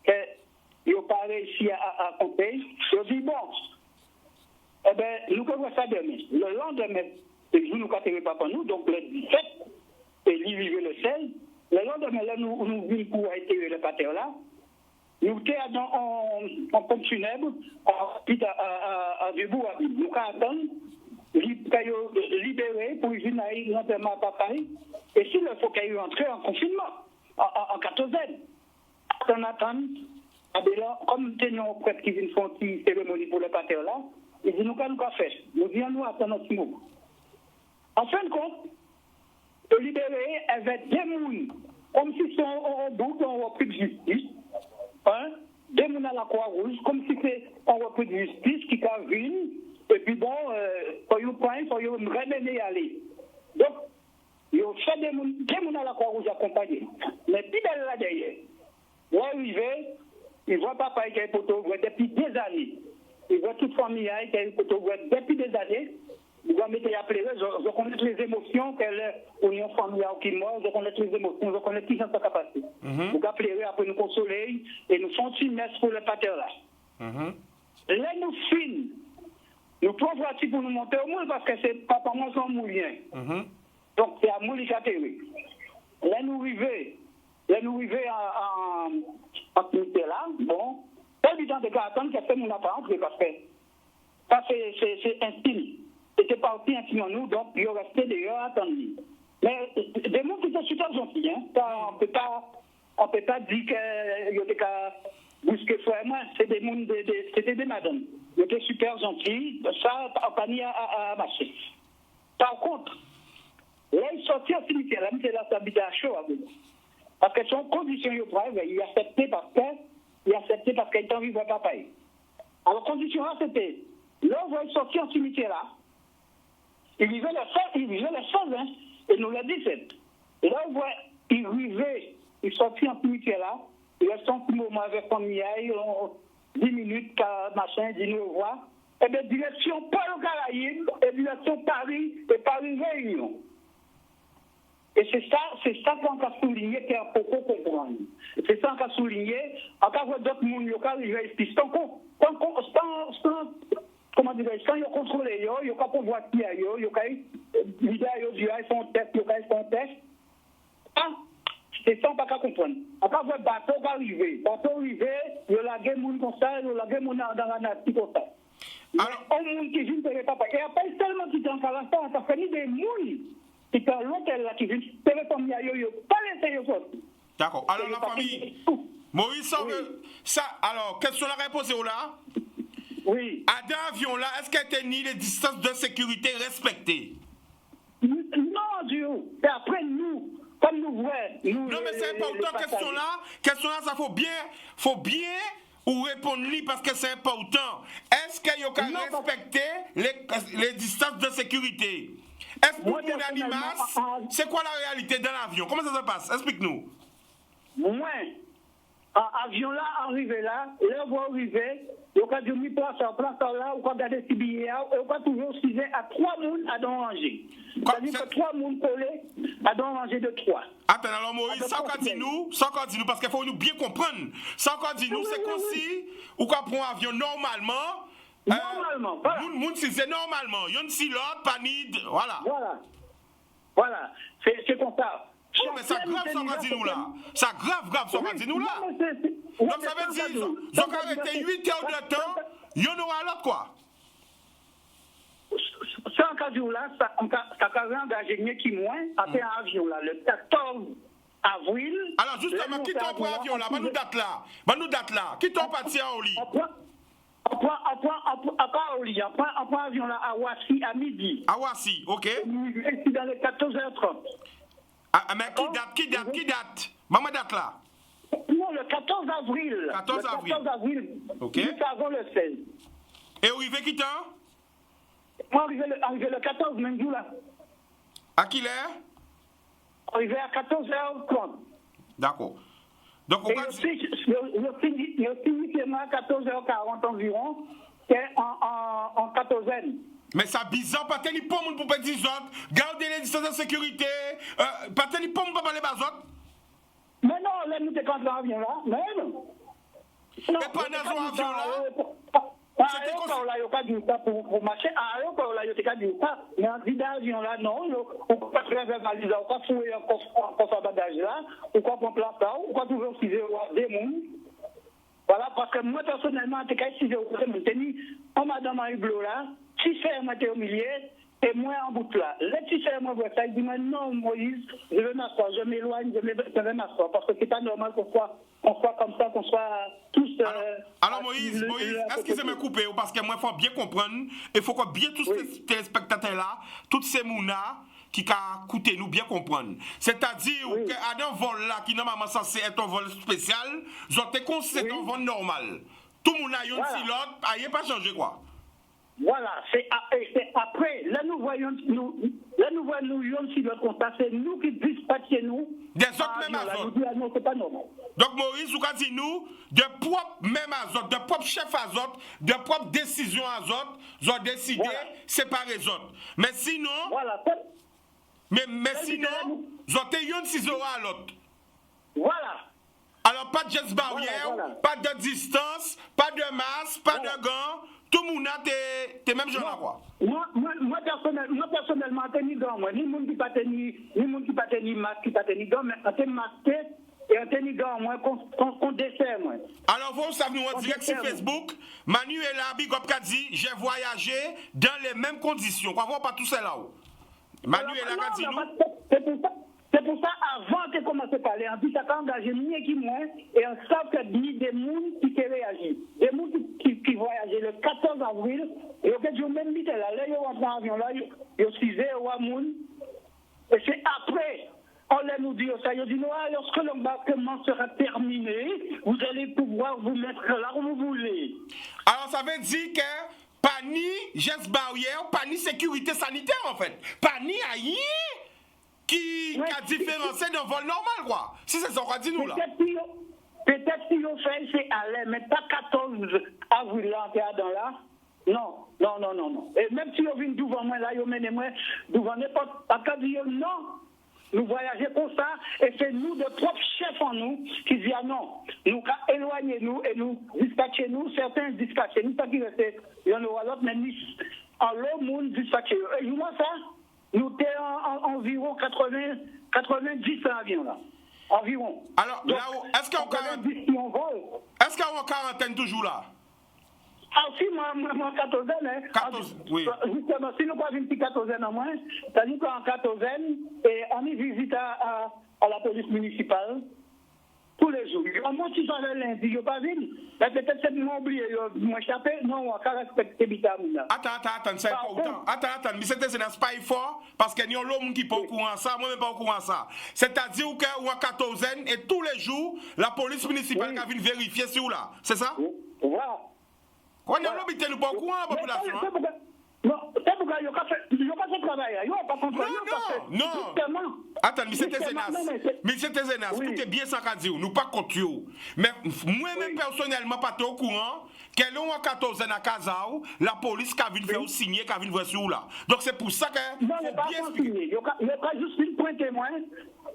qu'ils n'ont pas réussi à compter. Ils ont dit, bon, eh bien, nous pouvons faire demain. Le lendemain, le jour nous ne pas pour nous, donc le 17, et lui vivait le 16. Le lendemain, là, nous vîmes pour être le pater là. Nous étions en pompe funèbre, à Debout, nous attendons, libérés pour venir à l'enterrement à Paris. Et s'il faut qu'il rentre en confinement, en 14e, on attend, comme nous avons prêtre qui vient faire une cérémonie pour le pater là, il dit nous qu'est-ce qu'on fait? Nous disons nous attendons un petit moment. En fin de compte, le libéré avec des mouilles, comme si c'était un bout d'un repris de justice, des mouilles à la Croix-Rouge, comme si c'était un repris de justice qui a vu, et puis bon, pour vous prendre, pour vous remener à aller. Donc, ils ont fait des mouilles à la Croix-Rouge accompagnés. Mais puis là derrière, vous arrivez, ils voient papa qui a été depuis des années. Ils voient toute famille qui a été depuis des années. Vous mettez à pleurer, je connais les émotions qu'elle ou une famille qui mort, je connais les émotions, je connais qui sont capables. Vous pleurer après nous consoler et nous font une messe pour le pater là. Là nous filons, nous prenons voiture pour nous monter au moule parce que c'est papa moi sans moulin. Donc c'est à moule qui a atterri. Là nous arrivons en activité là, bon, pas du temps de attendre que fait mon apparence parce que ça c'est intime. C'était parti intimement nous, donc ils ont resté dehors à attendre. Mais des mots qui sont super gentils, hein. Ça, on peut pas dire qu'il y a des cas brusqués frère moi, c'était des madames. Ils étaient super gentils, ça, on pas mis à marcher. Par contre, là, ils sortent au cimetière, là, c'est là, ça habite à chaud, parce que son condition, il acceptait parce qu'il était envie de voir papa. Alors, condition là, c'était, là, on va sortir au cimetière là. Il vivait le 16, hein, et nous le 17. Et là, on voit, il sortit en cimetière là, il reste un petit moment avec famille, 10 minutes, machin, dit nous revoir. Et bien, direction Paul-Caraïbe, et direction Paris, et Paris-Réunion. Et c'est ça qu'on a souligné, qu'il y a beaucoup comprendre. C'est ça qu'on a souligné, en cas où d'autres mondes locaux, ils restent comment dire, quand ils contrôlent, ils ont pas voiture, ils ont l'idée, ils font un test. C'est ça qu'on ne peut pas comprendre. Après, le bateau arrivé, il y a la guerre comme ça, il y a la guerre dans la nature comme ça. Alors, on monde qui vient de papa. Et après, seulement qui est en Calastan, ça fait ni des mouilles. qui est à l'hôtel là, qui vient téléphone, pas laisser les autres. D'accord. Alors la famille, Maurice, ça, alors, question la réponse est là. Oui. À deux avions là, est-ce qu'elle tenait les distances de sécurité respectées? Non, Dieu. Et après nous, comme nous voyons. Non, mais c'est important, question là, ça faut bien ou répondre lui parce que c'est important. Est-ce qu'il y a respecter les distances de sécurité? Est-ce que mon animal, c'est quoi la réalité dans l'avion? Comment ça se passe? Explique-nous. Moi, avion là, arrivé là, on va arriver, on va dire place là, on va garder ces billets, on va toujours suivre à 3 moules à don ranger. C'est-à-dire que 3 moules collés à don ranger de 3. Attends, alors Maurice, ça qu'on dit nous, parce qu'il faut nous bien comprendre. Ça qu'on dit nous, c'est comme si, ou qu'on prend un avion normalement. Normalement, voilà. Moun si c'est normalement, yon si l'autre, panide, voilà. Voilà, c'est comme ça. Oh, mais ça grave, ça qu'on dit nous là. Ça grave, ça qu'on dit nous là. Donc ça veut dire, ils ont arrêté 8 heures de temps, y en aura l'autre quoi. Ça, en cas de là, ça a engagé qui moins, après un avion là, le 14 avril. Alors justement, qui t'en prend avion là? Nous date là. Qui t'en parti en Oli? On prend avion là à Ouassi à midi. À Ouassi, ok. C'est dans les 14h30. Ah, mais qui date? Maman date là? Non, le 14 avril. 14 avril. Ok. Juste avant le 16. Et arrivé qui t'en? Moi, arrivé le 14, même jour là. À qui l'heure? Arrivé à 14h30. D'accord. Donc, on Et va le fini à 14h40 environ, c'est en quatorzaine. mais ça bizarre, pas tenir pour mon pour petit autres, garder les distances de sécurité, pas tenir pour mon parler bas autres. Mais non, là, nous t'es contre l'avion là, mais non. Et pendant son avion là, là, il n'y a pas de ça pour marcher. Là, il n'y a pas de ça. Mais en d'avion là, non. On ne peut pas faire un valise là, on ne peut pas fouiller un coffre à bagage là, on ne peut pas prendre là, on ne peut pas trouver aussi des mondes. Voilà, parce que moi, personnellement, je suis en madame Hublot là, si c'est moi au milieu, et moi en bout là. Là, si c'est moi, ça, il dit, non, Moïse, je vais m'asseoir, je m'éloigne, je vais m'asseoir, parce que c'est pas normal qu'on soit comme ça, qu'on soit tous. Alors Moïse, excusez-moi de couper, parce que moi, il faut bien comprendre, il faut que bien tous ces téléspectateurs là, toutes ces mounas, qui a coûté nous bien comprendre. C'est-à-dire qu'à un vol là, qui normalement censé être un vol spécial, j'étais considéré un vol normal. Tout le monde a eu un pilote, il n'y a pas changé quoi. Voilà, c'est après, là nous voyons un pilote comme ça, c'est nous qui dispatchons nous. Des autres même azotes. Non, c'est pas normal. Donc Maurice, vous avez dit nous, de propres même azotes, de propres chefs azotes, de propres décisions azotes, ils ont décidé séparer les autres. Mais sinon, mais sinon, ils ont eu une ciseau à l'autre. Voilà. Alors pas de geste barrière, pas de distance, pas de masque, pas de gants. Tout le monde a tes mêmes gens là quoi. Moi personnellement, ni gants, moi, ni monde qui pas tenir masque, qui pas tenir gants, mais on masqué et on tenir gants, moi, qu'on dessert, moi. Alors vous savez nous en direct sur Facebook, Manuel Big Up dit j'ai voyagé dans les mêmes conditions. Quoi voir pas tout ça là-haut. Manuel a dit nous. C'est pour ça, avant de commencer à parler, on dit ça a engagé mieux qui moins, et on sait que des gens qui se réagissent. Des gens qui voyageaient le 14 avril, et au fait, je même mis là, ils rentrent dans l'avion là, ils suivaient au Wamoun, et c'est après, on leur nous dit ça, ils disent, lorsque l'embarquement sera terminé, vous allez pouvoir vous mettre là où vous voulez. Alors ça veut dire que pas ni geste barrière, pas ni sécurité sanitaire en fait, pas ni rien qui a différencié d'un vol normal, quoi. Si c'est ça qu'on dit nous, là. Peut-être si on fait, c'est à l'air, mais pas 14 avril, là, dans là. Non. Et même si on vient devant moi, là, on mène moi, devant n'importe, à cas dire non. Nous voyageons comme ça, et c'est nous, de propres chefs en nous, qui disent non. Nous, éloignez-nous et nous dispatchez-nous, certains dispatchés, nous, pas qui restent, il y en aura l'autre, mais nous, en l'autre monde, dispatchés. Et je vois ça. Nous sommes environ 90 avions là. Environ. Alors, donc, là, est-ce qu'on est en quarantaine toujours là? Ah, si, moi, quatorzaine. Hein. 14, oui. Justement, si nous pas une petite quatorzaine en moins, c'est-à-dire qu'en quatorzaine, et on y visite à la police municipale tous les jours. On monte sur le lundi, il n'y a pas vu. Mais peut-être que moi oublié, moi échappé, non, on va respecter Bitamina. Attends, c'est pas autant. Attends, mais c'est pas fort, parce qu'il y a l'homme qui n'est pas au courant de ça, moi-même pas au courant de ça. C'est-à-dire qu'on a quatorzaine, et tous les jours, la police municipale qui vient vérifier sur là. C'est ça? Voilà. Quand on a l'homme, nous pas au courant, la population. Non, c'est pourquoi il n'y a pas fait travail. Il n'y a pas fait Non. Attends, mais c'était Zénas. Tout est bien ça qu'a dit. Nous pas contre vous. Mais moi-même, personnellement, pas au courant qu'elle a 14 ans à Kazao, la police qui a vu faire signer, qui a vu voir sur là. Donc c'est pour ça que. Non, il n'y a pas signé. Il n'y a pas juste une point témoin.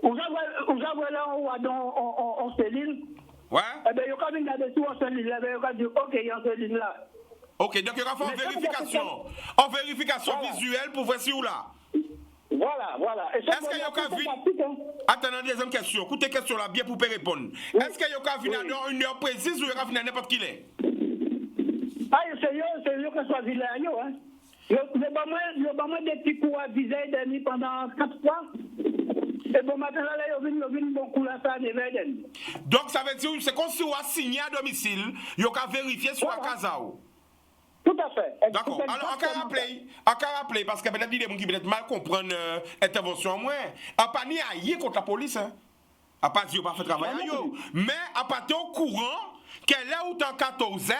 Vous avez là en Céline. Ouais. Eh bien, il y a quand même des sous en Céline. Il y a dit, OK, il y a en Céline là. Ok, donc il va faire en vérification visuelle pour voir si où là. Voilà. Est-ce qu'il y a qu'à venir? Attends, deuxième question. Écoutez, question là, bien pour répondre. Est-ce qu'il y a qu'à venir dans une heure précise ou il y a qu'à venir n'importe qui est? Ah, il fait choisir là, hein. Le bon moi des petits coups à viser dernier pendant 4 fois. Et bon matin là, il y a une bon coup là ça dernier. Donc ça veut dire c'est comme si on a signé à domicile, il y a vérifier sur la casa. Tout à fait. D'accord. Alors, on peut rappeler, parce que peut-être il y a des gens qui peut-être mal comprendre l'intervention moins. On pas ni aïe contre la police, hein. On pas dit qu'on pas fait travail à yo. Mais on pas au courant que là où t'en 14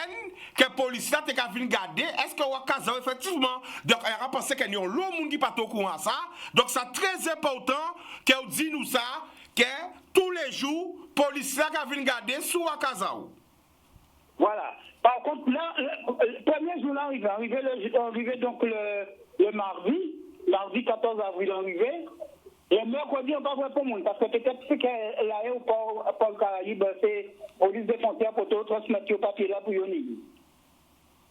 que la police là t'es qu'à venir garder, est-ce que on a casa effectivement. Donc, on a pensé qu'il y a un lot de monde qui pas au courant ça. Donc, c'est très important qu'on dit nous ça, que tous les jours, la police là qui vient garder sous la casa. Voilà. Par contre, là, le premier jour là, arrivé donc le mardi 14 avril arrivé. Le mercredi, on va voir pour le monde, parce que peut-être que l'aéroport Paul Caraïbe, c'est police des frontières pour te transmettre le papier là pour y.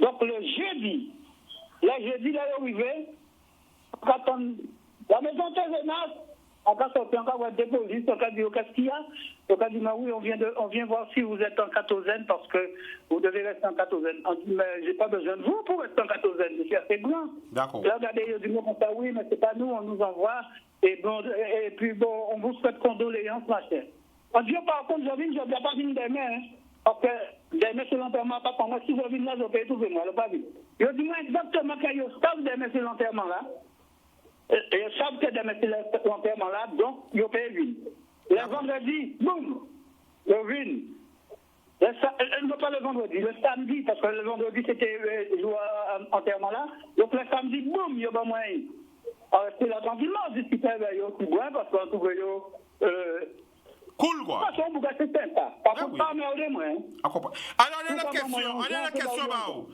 Donc le jeudi, là, il est arrivé, on attend la maison de Zénas. On va sortir encore voir des polices, on va dire qu'est-ce qu'il y a. On va dire oui, on vient voir si vous êtes en quatorzaine parce que vous devez rester en quatorzaine. On dit mais j'ai pas besoin de vous pour rester en quatorzaine, je suis assez grand. D'accord. Là, regardez, il y a du monde comme ça, oui, mais c'est pas nous, on nous envoie. Et puis bon, on vous souhaite condoléances, machin. On dit par contre, je viens pas venir demain, hein, parce que demain c'est l'enterrement, pas pour moi. Si je viens là, je paye tout pour moi, je ne pas venir. Je dis moi exactement quand je stable demain c'est l'enterrement là. Et ils savent que demain c'est l'enterrement là, donc ils payent une. Le vendredi, boum, ils viennent. Non pas le vendredi, le samedi, parce que le vendredi c'était le enterrement là. Donc le samedi, boum, il y a pas moyen. Alors c'est là tranquillement, on discute avec eux, parce qu'on trouve cool quoi. De toute façon, c'est sympa. Par contre, pas emmerder moi. Alors, on a la question, Bao.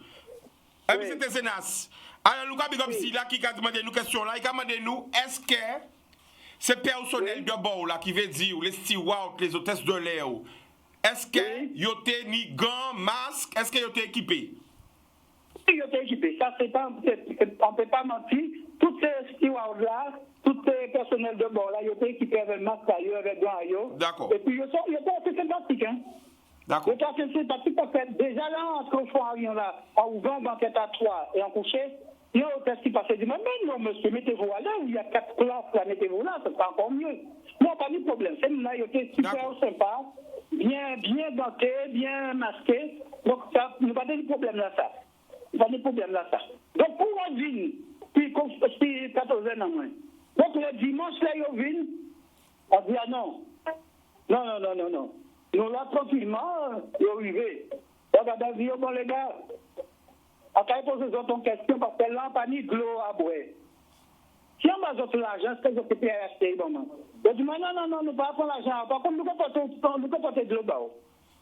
C'était Zénas. Alors, nous avons si là qui a demandé nous question là, il a demandé nous, est-ce que c'est personnel de bord là qui veut dire les stewards, les hôtesses de l'air, est-ce que ils ont ni gants, masques, est-ce qu'ils ont été équipés? Ils ont été équipés. Ça, c'est pas, on ne peut pas mentir. Tous ces stewards là, tous ces personnels de bord là, ils ont été équipés avec masque, avec gants. D'accord. Et puis, ils étaient assez sympathiques, hein. D'accord. Ils étaient assez sympathiques parce que déjà là, entre le fond avion là, en ouvrant banquette à 3 et en coucher, il y a un qui passait, dit, mais non, monsieur, mettez-vous là, où il y a 4 places, là, mettez-vous là, ça sera encore mieux. Non, pas de problème. C'est là, il était super sympa, bien ganté, bien masqué. Donc, ça, nous pas de problème là, ça. Pas de problème là, ça. Donc, pour la ville, puis 14 ans en moins. Donc, le dimanche, là, il vient, on dit, ah non. Non. Nous, là, tranquillement, il est arrivé. Regardez, dit, bon, les gars, après, poser ton question, parce que là, pas ni de l'eau à boire. Si on va sortir l'argent, c'est que je peux acheter, bon. Je dis, non, nous ne pouvons pas prendre l'argent. Par contre, nous pouvons porter de l'eau.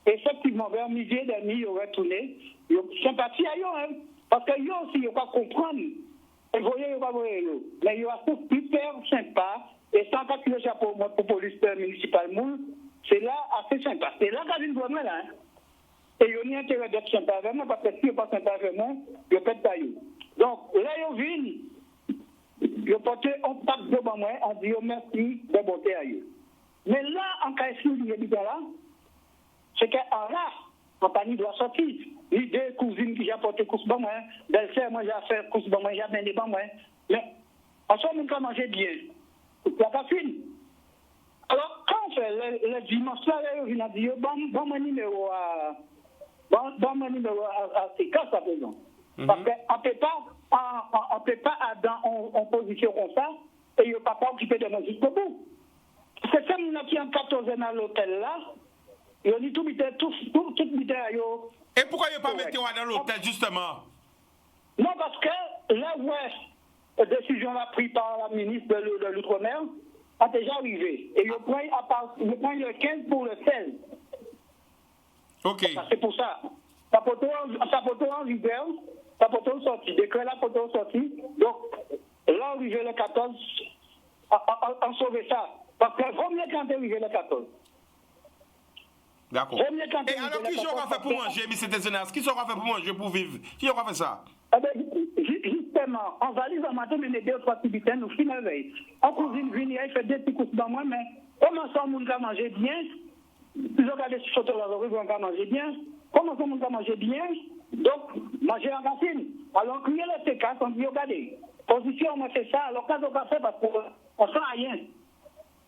Effectivement, vers midi et demi, il aurait tourné. Il y a sympathie à eux, hein. Parce que eux aussi, ils ne pas comprendre. Et vous voyez, ils ne pas voir eux. Mais ils sont super sympa. Et sans calculer le chapeau pour la police municipale Moule, c'est là assez sympa. C'est là qu'il y a une bonne là, hein. Et il y a intérêt d'être sympa avec moi, parce que si il n'est pas sympa avec moi, il peut être taillé. Donc, là, il vient, il porte un pack de bon moi, on dit merci de bonté à eux. Mais là, en cas de il y a là, c'est qu'en là, la compagnie doit sortir. Les deux cousines qui j'ai apporté course bon moi, belle-sœur, moi j'ai fait course bon moi, j'ai amené bon moi. Mais, en somme, on peut manger bien. La pas fine. Alors, quand on fait le dimanche, là, il a dit, bon, mon numéro à. Bon, mon numéro à c'est quand ça fait donc. Parce qu'on ne peut pas être en position comme ça et il ne pas occuper de nous jusqu'au bout. C'est ça, nous qui en 14 ans à l'hôtel là, ils ont dit tout mis à eux. Et pourquoi ils ne pas mettre dans l'hôtel justement? Non, parce que là, la décision là prise par la ministre de l'Outre-mer a déjà arrivé. Et ils prennent le 15 pour le 16. Ok. C'est pour ça. Sa photo en vigueur, sa photo sortie, décret la photo sortie. Donc, là, arrivé le 14, on sauver ça. Parce que vaut mieux quand arrivé le 14. D'accord. Et alors, qui sera fait pour manger, M. Tézenas? Qui sera fait pour manger, pour vivre? Qui aura fait ça? Eh bien, justement, on valise en matin, mais les 2 ou 3 petits bitins, nous finissons la veille. En cuisine, il fait des petits courses dans moi, mais comment ça, on va manger bien? Si vous regardez ce photo là, on va manger bien. Comment ça, on va manger bien? Donc, manger en racine. Alors, crier le C4, on dit, regardez, position, moi c'est ça, alors quand on va faire, parce qu'on ne sent rien.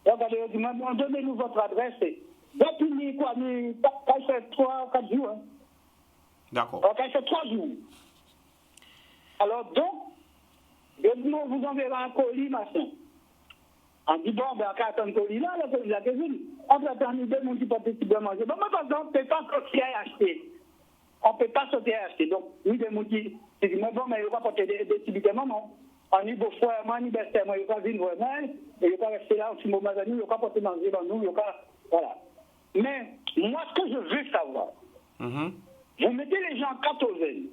Regardez, on dit, donnez-nous votre adresse. Depuis, quoi, quand il fait 3 ou 4 jours. Hein. D'accord. Alors, quand il fait 3 jours. Alors, donc, on vous enverra un colis, machin. On dit, bon, ben, on attend un colis là, le colis là, qu'est-ce que on peut attendre deux gens qui peuvent possible manger. Bon, mais par exemple, on ne peut pas sortir et acheter. On ne peut pas sortir et acheter. Donc, nous, des gens qui disent, bon, mais il ne va pas porter des petits non. On dit, beau frère, moi, ni belle moi, il va venir vraiment, et il va rester là, au petit moment, il va porter manger dans nous, il va, voilà. Mais, moi, ce que je veux savoir, vous mettez les gens en quatorzaine,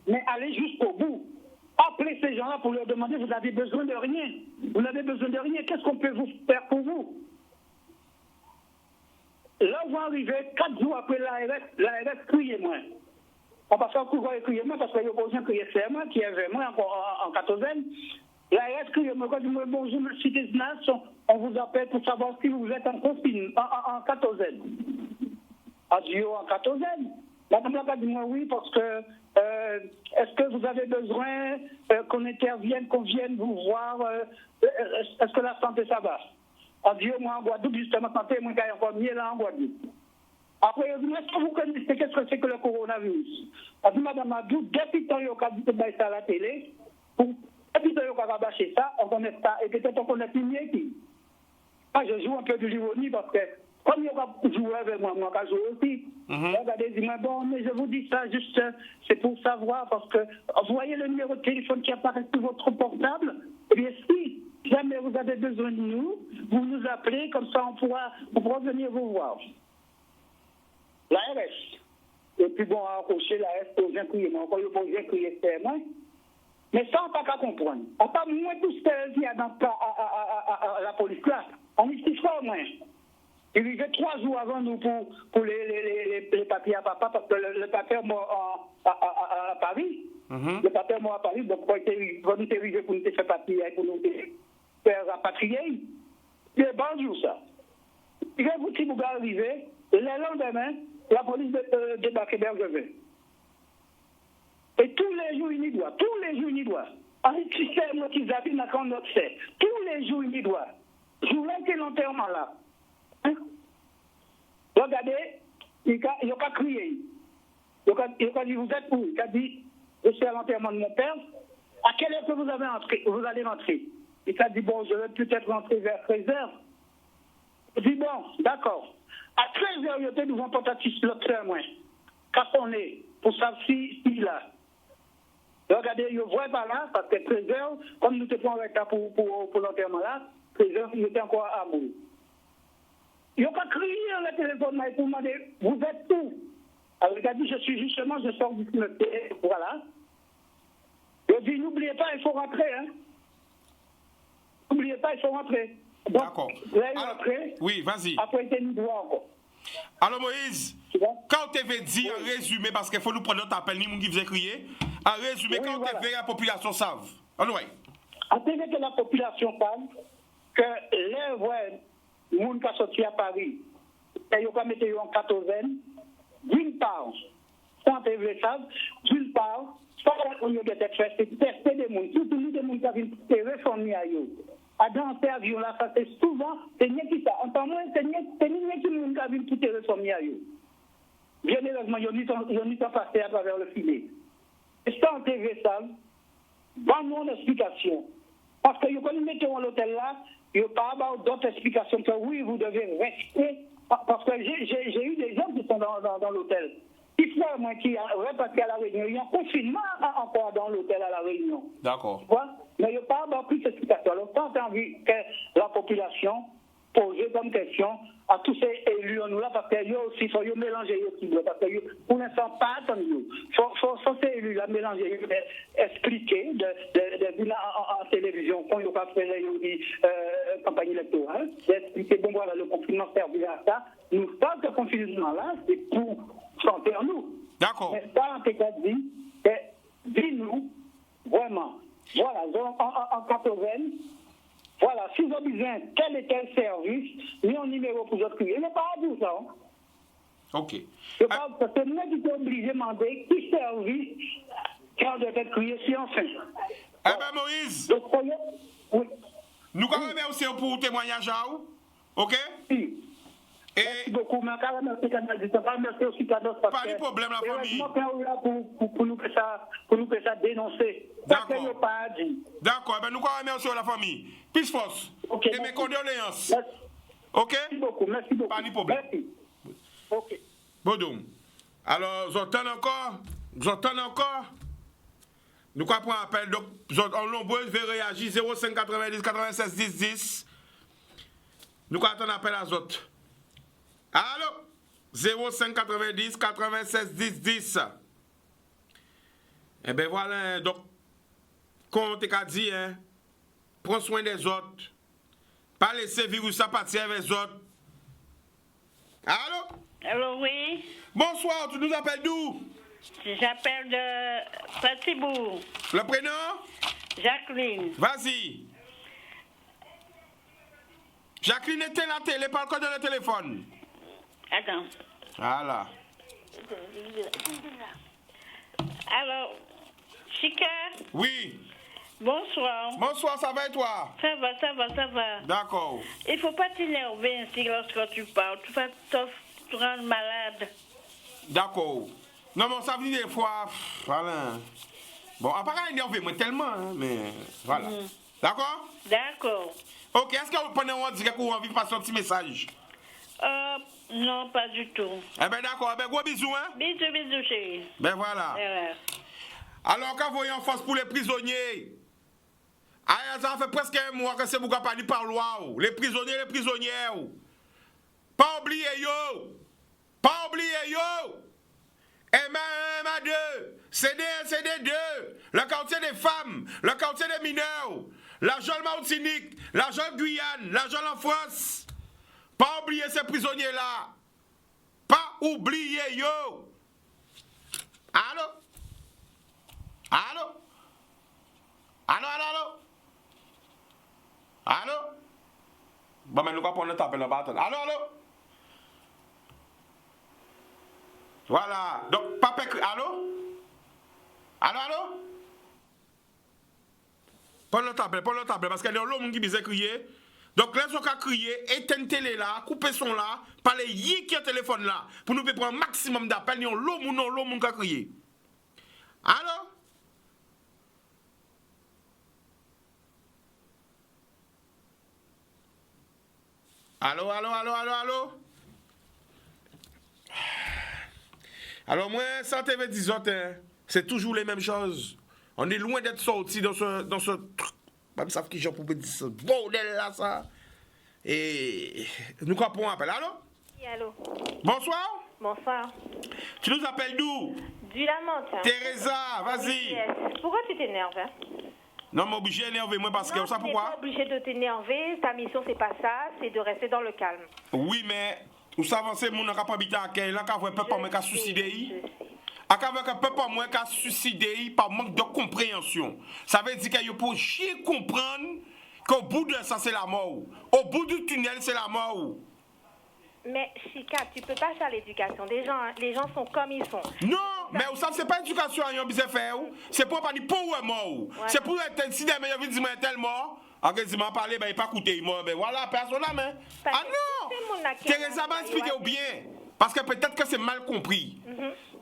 mais allez jusqu'au bout. Appelez ces gens-là pour leur demander, vous avez besoin de rien. Vous n'avez besoin de rien. Qu'est-ce qu'on peut vous faire pour vous? Là, vous arrivez 4 jours après l'ARS, criez-moi. On va faire courir et criez-moi parce qu'il y a besoin de crier fermement, qui est vraiment en quatorzaine. L'ARS, criez-moi, quand je me dis bonjour, monsieur Desnas, on vous appelle pour savoir si vous êtes en confinement, en quatorzaine. Adieu en quatorzaine. Madame la dit moi oui, parce que est-ce que vous avez besoin qu'on intervienne, qu'on vienne vous voir? Est-ce que la santé ça va? Adieu, moi en Guadeloupe, justement, santé, moi j'ai encore mieux là en Guadeloupe. Après, est-ce que vous connaissez qu'est-ce que c'est que le coronavirus? Elle dit Madame Abdou, depuis tant qu'on a dit ça à la télé, depuis tant qu'on a rabâché ça, on connaît ça, et peut-être on connaît plus mieux qui. Moi, je joue un peu de l'ironie parce que comme il y aura joué avec moi, moi, je joue aussi. Regardez, dis-moi, bon, mais je vous dis ça juste, c'est pour savoir, parce que vous voyez le numéro de téléphone qui apparaît sur votre portable. Eh bien, si jamais vous avez besoin de nous, vous nous appelez, comme ça on pourra venir vous voir. L'ARS. Et puis bon, à accrocher l'ARS pour bien crier, mais encore, il faut bien crier fermement. Mais ça, on n'a pas qu'à comprendre. À part moins tout ce qu'il y a dans la police là, on n'y pas au moins. Il vivait 3 jours avant nous pour les papiers à papa, parce que le papa est mort à Paris. Le papa est mort à Paris, donc quand nous sommes arrivés pour nous faire papier, pour nous faire rapatrier, c'est bon jour ça. Et quand vous êtes arrivé, le lendemain, la police débarque Bergevin. Et tous les jours, il y doit. Tous les jours, il doit. En système qui s'appelle dans quand notre fait. Tous les jours, il y doit. Jour-là, c'est l'enterrement là. Hein? Regardez, il a crié. Il a dit, vous êtes où? Il a dit, je suis à l'enterrement de mon père. À quelle heure que vous allez rentrer? Il a dit, bon, je vais peut-être rentrer vers 13h. Je dis, bon, d'accord. À 13h, il était devant Potatis, l'autre moins. Quand on est, pour savoir si là. Regardez, il voit par là, parce que 13h, comme nous étions avec là pour l'enterrement là, 13h, il était encore à bout. Il n'a pas crié le téléphone pour demander, vous êtes où? Alors il a dit, je sors du cimetière, voilà. Il a dit, n'oubliez pas, il faut rentrer, hein. N'oubliez pas, il faut rentrer. Donc, d'accord. Là, il est rentré. Oui, vas-y. Après, il était mis droit encore. Alors Moïse, quand tu veux dire en résumé, parce qu'il faut nous prendre notre appel, ni moun qui faisait crier, en résumé, quand tu veux la population savent. Alors, oui. En fait, que la population savent que les vrais gens qui sont sortis à Paris, ils ont mis en quatorzaine, d'une part, sans TV savent, d'une part, sans qu'on ait fait tester des gens, surtout des gens qui avaient été réformés à eux. À dans ces avions-là, ça c'est souvent, c'est rien qui ça. En temps moins, c'est rien qui nous a vu tout les réformés à eux. Bien heureusement, ils ont mis ça passé à travers le filet. Et ça, en TV savent, donne-nous une explication. Parce que quand nous mettons à l'hôtel là, il n'y a pas d'autres explications que oui, vous devez rester. Parce que j'ai eu des gens qui sont dans l'hôtel. Il faut moi qui a reparti à la Réunion. Il y a un confinement encore dans l'hôtel à la Réunion. D'accord. Mais il n'y a pas plus d'explications. Alors, quand tu as envie que la population pose comme question à tous ces élus nous là, parce qu'il aussi faut mélanger aussi. Parce que pour l'instant, pas attendre. Il faut ces élus là mélanger, expliquer en télévision, quand il n'y a pas fait campagne électorale, d'expliquer, bon voilà, le confinement servi à ça. Nous, pas que le confinement là, c'est pour santé en nous. D'accord. Mais ça, en tout cas, dis-nous, vraiment, voilà, en 80, voilà, si vous avez besoin tel et tel service, mis un numéro pour votre client. Il n'est pas à dire ça. Hein? Ok. Je parle parce que moi, qui suis obligé de demander qui service quand doit être crié si enfin. Eh bien, Moïse, Donc, oui. nous allons remercier pour le témoignage. Ok? Oui. Merci Et beaucoup. Mais quand même, merci Canal du Tabac, merci aussi Canal parce pas de problème, la famille. pour nous faire ça dénoncer. D'accord. Ça, c'est pas dit. D'accord, ben nous allons remercier la famille. Peace force. Ok, Et merci. mes condoléances. Merci. Ok? Merci beaucoup. Merci beaucoup. Pas de problème. Merci. Ok. Bodoum. Alors, j'entends encore. Nous allons prendre appel. Donc, en nombreux, je vais réagir 05 90 96 10 10. Nous allons attendre appel à autres. Allô? 05 90 96 10 10. Eh bien voilà, donc, comme on t'a dit, hein, prends soin des autres. Pas laisser virus à partir avec les autres. Allô? Allô, oui. Bonsoir, tu nous appelles d'où? J'appelle de Patibourg. Le prénom? Jacqueline. Vas-y. Jacqueline était la télé, pas le code de le téléphone. Attends. Voilà. Alors, Chica, Oui. bonsoir. Bonsoir, ça va et toi? Ça va, ça va, ça va. D'accord. Il faut pas t'énerver ainsi lorsque tu parles. Tu vas te rendre malade. D'accord. Non, mais ça veut dire des fois. Voilà. Bon, à part énerver, moi tellement, hein, mais voilà. D'accord? D'accord. Ok, est-ce que vous prenez un direct ou envie de passer un petit message? Non, pas du tout. Eh ben d'accord, eh ben gros bisous, hein? Bisous, bisous, chérie. Ben voilà. Alors, quand vous voyez en force pour les prisonniers, ça fait presque un mois que c'est vous qui parlez par loi. Les prisonniers, les prisonnières. Pas oublier yo. Pas oublier yo. MA1, MA2, CD1, CD2, le quartier des femmes, le quartier des mineurs, la jeune Martinique, la jeune Guyane, la jeune en France. Pas oublier ces prisonniers-là. Pas oublier yo. Allô? Allô? Allô, allô, allô? Allô? Bon, mais nous allons prendre le tapé, nous allons attendre. Allô, allô? Voilà. Donc, papa, allô? Allô, allô? Prends le tapé, parce qu'il y a l'homme qui vient crier. Donc, là, on a crié, éteindre télé là, couper son là, parler yi qui a téléphone là, pour nous prendre un maximum d'appels, nous l'homme ou non, l'homme qui a crié. Allô? Allô, allô, allô, allô, allô? Alors moi, ça te veut dire, c'est toujours les mêmes choses. On est loin d'être sorti dans ce truc. Pas savent qui j'ai pour dire ce bordel là, ça. Et nous comprenons un appel. Allô? Oui, allô. Bonsoir. Bonsoir. Tu nous appelles d'où? Du Lamentin. Teresa, vas-y. Yes. Pourquoi tu t'énerves, hein? Non, mais obligé d'énerver moi parce que Non, ça tu n'es pourquoi? pas obligé de t'énerver. Ta mission, c'est pas ça. C'est de rester dans le calme. Oui, mais vous savez, c'est mon capacité à quel là, quand vous peuple moins qu'à suicider. Je sais. Avec un peuple moins qu'à suicider par manque de compréhension. Ça veut dire qu'il faut chier comprendre qu'au bout de ça, c'est la mort. Au bout du tunnel, c'est la mort. Mais Chika, tu peux pas faire l'éducation des gens. Hein. Les gens sont comme ils sont. Non, mais vous savez, c'est pas éducation à besoin faire. C'est pour pas dire pour ou mort. C'est pour être si des meilleurs disent un tel mort. En cas de parler, ben il pas écouter mort. Ben voilà, personne là, mais. Ah non! Teresa m'a expliqué bien. Parce que peut-être que c'est mal compris.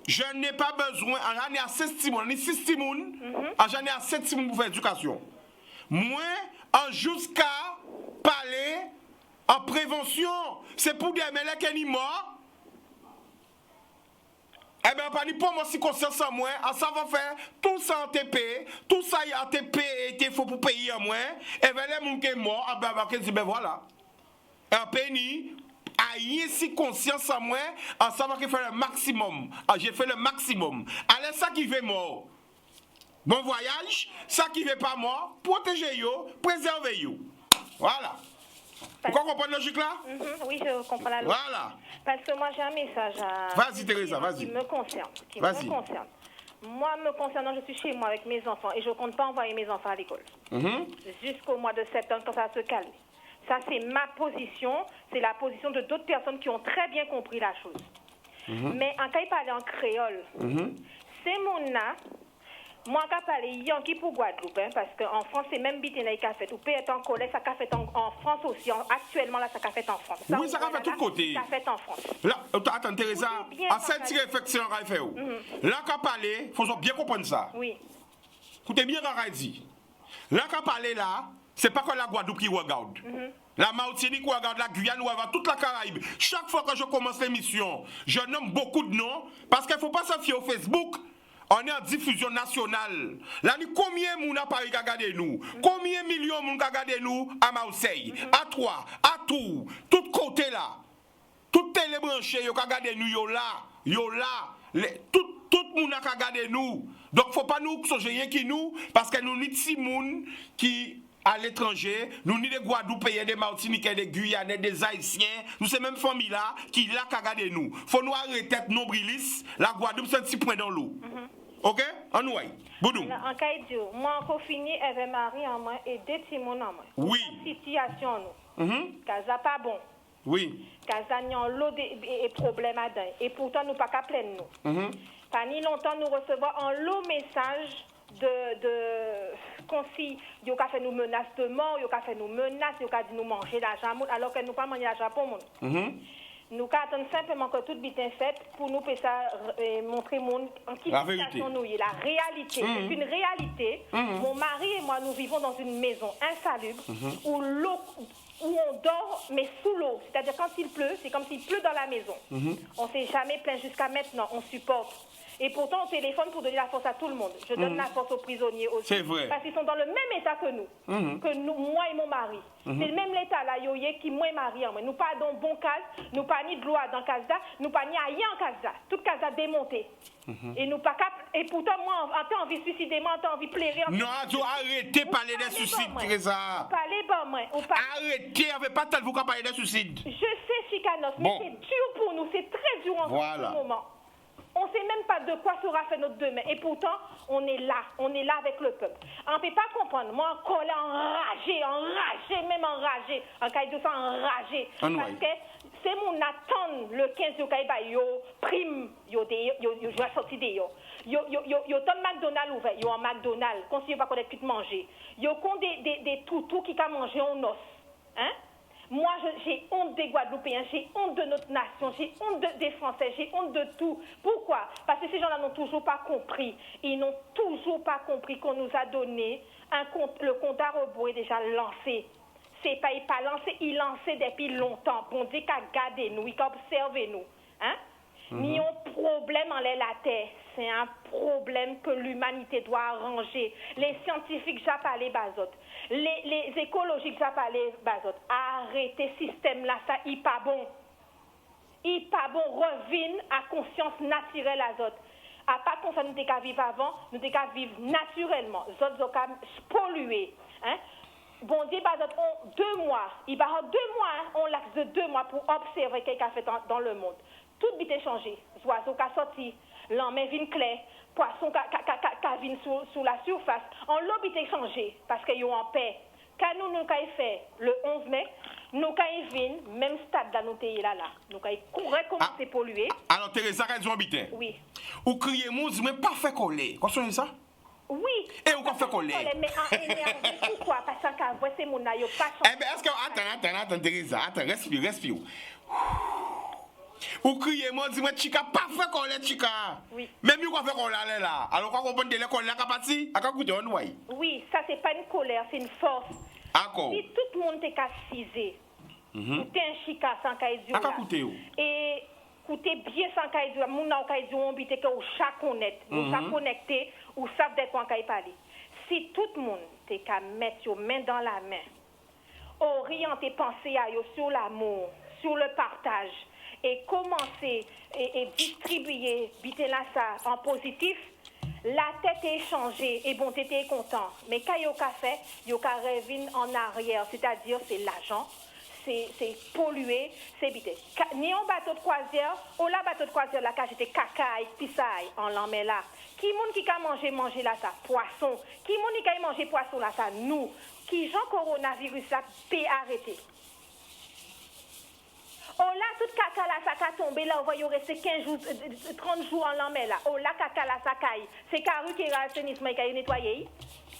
Je n'ai pas besoin, j'en ai assez de timons, j'en ai 6 timons, j'en ai assez de timons pour faire éducation. Moi, jusqu'à parler en prévention, c'est pour des mêlés qui sont morts. Eh bien, pas ni pour moi si conscience en moi, ça va faire tout ça en TP, tout ça en TP et il faut pour payer en moi. Et bien, les gens qui sont morts, ben voilà. Un penny. Ayez si conscience en moi, en savoir qu'il fait le maximum. J'ai fait le maximum. Allez, ça qui veut mort. Bon voyage, ça qui veut pas mort, protégez-vous, préservez-vous. Voilà. Vous comprenez la logique là? Oui, je comprends la logique. Voilà. Parce que moi, j'ai un message à... Vas-y, Teresa, vas-y. Qui me concerne. Vas-y. Moi, me concernant, je suis chez moi avec mes enfants et je ne compte pas envoyer mes enfants à l'école. Jusqu'au mois de septembre, quand ça va se calmer. Ça, c'est ma position. C'est la position de d'autres personnes qui ont très bien compris la chose. Mais en cas il parle en créole. C'est mon là. Moi, je parle Yankee pour Guadeloupe, hein, parce qu'en France, c'est même Bitenay qui a fait. Ou peut être en collège, ça a fait en France aussi. Actuellement, là, ça a fait en France. Oui, ça a fait tout côté. Ça a fait en France. Là, attends, Teresa, à cette réflexion, on va faire. Là, quand on parle, il faut bien comprendre ça. Oui. Écoutez bien, on va dire. Là, quand on parle, là, c'est pas que la Guadeloupe qui regarde. La Martinique regarde, la Guyane regarde, toute la Caraïbe. Chaque fois que je commence l'émission, je nomme beaucoup de noms, parce qu'il ne faut pas se fier au Facebook. On est en diffusion nationale. Là, combien de monde à Paris qui a regardé nous? Combien de millions de monde qui a regardé nous à Marseille, à Troyes, à Tours, tout côté là? Tout télé branché, qui a regardé nous, yo là. Tout le monde a regardé nous. Donc, il ne faut pas nous songer rien qui nous, parce que nous, ni petits monde qui à l'étranger, nous ni des Guadeloupéens, des Martiniquais, des Guyanais, des Haïtiens, nous c'est même famille là qui là qui a regardé nous. Faut nous arrêter tête nombrilis, la Guadeloupe c'est un petit point dans l'eau. OK? On nous Boudou. En cas de moi encore fini avec Marie en moi et deux Timon en moi. Oui. Situation nous. Casa pas bon. Oui. Casa n'y a l'eau et problème à dedans et pourtant nous pas qu'à plaindre nous. Pas ni longtemps nous recevons un lot message de qu'on si yo ka fait nous menace de mort, yo ka fait nous menace, yo ka dit nous manger l'argent alors que nous pas manger l'argent pour monde. Nous attendons simplement que tout bitin fait pour nous montrer monde en qui situation nous est. La réalité, c'est une réalité. Mon mari et moi, nous vivons dans une maison insalubre où l'eau, où on dort, mais sous l'eau. C'est-à-dire quand il pleut, c'est comme s'il pleut dans la maison. On ne s'est jamais plaint jusqu'à maintenant, on supporte. Et pourtant, on téléphone pour donner la force à tout le monde. Je donne la force aux prisonniers aussi. C'est vrai. Parce qu'ils sont dans le même état que nous, moi et mon mari. C'est le même état là, yoye, qui moi et mari. Nous pas dans bon cas, nous pas ni de loi dans Casa, nous pas ni ailleurs en Casa. Toute Casa démontée. Et nous pas cap. Et pourtant, moi, en envie de suicider, moi, en envie de pleurer. Non, tu arrêtez de parler des suicides, Teresa. Parlez bon, moi. Arrêtez, avec pas tel vous qu'à parler des suicides. Je sais, Chicanos, mais c'est dur pour nous, c'est très dur en ce moment. On ne sait même pas de quoi sera fait notre demain. Et pourtant, on est là avec le peuple. On ne peut pas comprendre. Moi, encore là, enragé, même enragé. En cas de ça, enragé. Parce que c'est mon attendre le 15 de Kaïba, yo prime, yo sorti de yo. Yo ton McDonald's ouvert, yo en McDonald's, qu'on ne pas qu'on ait pu manger. Yo qu'on des toutous qui ont mangé en os. Hein? Moi, j'ai honte des Guadeloupéens, j'ai honte de notre nation, j'ai honte des Français, j'ai honte de tout. Pourquoi? Parce que ces gens-là n'ont toujours pas compris. Ils n'ont toujours pas compris qu'on nous a donné le compte à rebours est déjà lancé. C'est pas, il pas lancé, il lancé depuis longtemps. Bon Dieu qu'a gardé nous, il a observé nous. Hein? Ni un problème en la terre. C'est un problème que l'humanité doit arranger. Les scientifiques, j'ai parlé bazot. Les écologiques, j'ai parlé bazot. Arrêtez ce système-là, ça, il pas bon. Il pas bon, revient à conscience naturelle azot. À part qu'on ça nous qu'à vivre avant, nous qu'à vivre naturellement. Zot qu'à polluer. Hein? Bon Dieu, bazot, 2 mois. Il va avoir 2 mois, on l'axe de 2 mois pour observer ce qu'il a fait dans le monde. Tout vite changé. Oiseau qui a sorti, l'homme vient clair, poisson qui vient sous la surface. En l'eau vite changé parce qu'ils sont en paix. Quand nous avons fait le 11 mai, nous avons même stade dans nos pays là. Nous avons commencé à polluer. Alors, Teresa, quand ils ont habité? Oui. Ou criez moi, mais pas fait coller. Qu'est-ce que ça? Oui. Et où qu'on fait coller? Mais en énergie, pourquoi? Parce qu'en vrai, c'est mon aïe, pas changé. Eh bien, est-ce que. Attends, Teresa, respire. Ou criez moi, dis-moi, Chica, pas fait coller, Chica. Oui. Même si on fait coller là. Alors, quand on prend de l'école, là, capati, à quoi coûte on voit? Oui, ça, c'est pas une colère, c'est une force. D'accord. Si tout le monde est cassisé, ou t'es un Chica sans caïdou. À quoi coûte où? Et coûtez bien sans caïdou. Moun n'a caïdou, on bite que ou chaque connecté, ou chaque connecté, ou savent de quoi on parler. Si tout le monde est qu'à mettre your main dans la main, orienter pensée à yo sur l'amour, sur le partage, et commencer et distribuer là ça en positif, la tête est changée et bon t'étais content. Mais quand yo ka fait, yo ka revient en arrière, c'est-à-dire c'est l'argent, c'est pollué, c'est bité. Ni un bateau de croisière, ou la bateau de croisière là, quand j'étais cacaille, pisaille, en l'emmène là. Qui moun qui a manger là ça, poisson. Qui moun qui a mangé poisson là ça, nous. Qui Jean coronavirus là, peut arrêter. Oh là, tout caca là, ça a tombé là, on va y rester 15 jours, 30 jours en l'emmène là. Oh là, caca là, ça caille. C'est Caru qui est l'assainissement qui a nettoyé.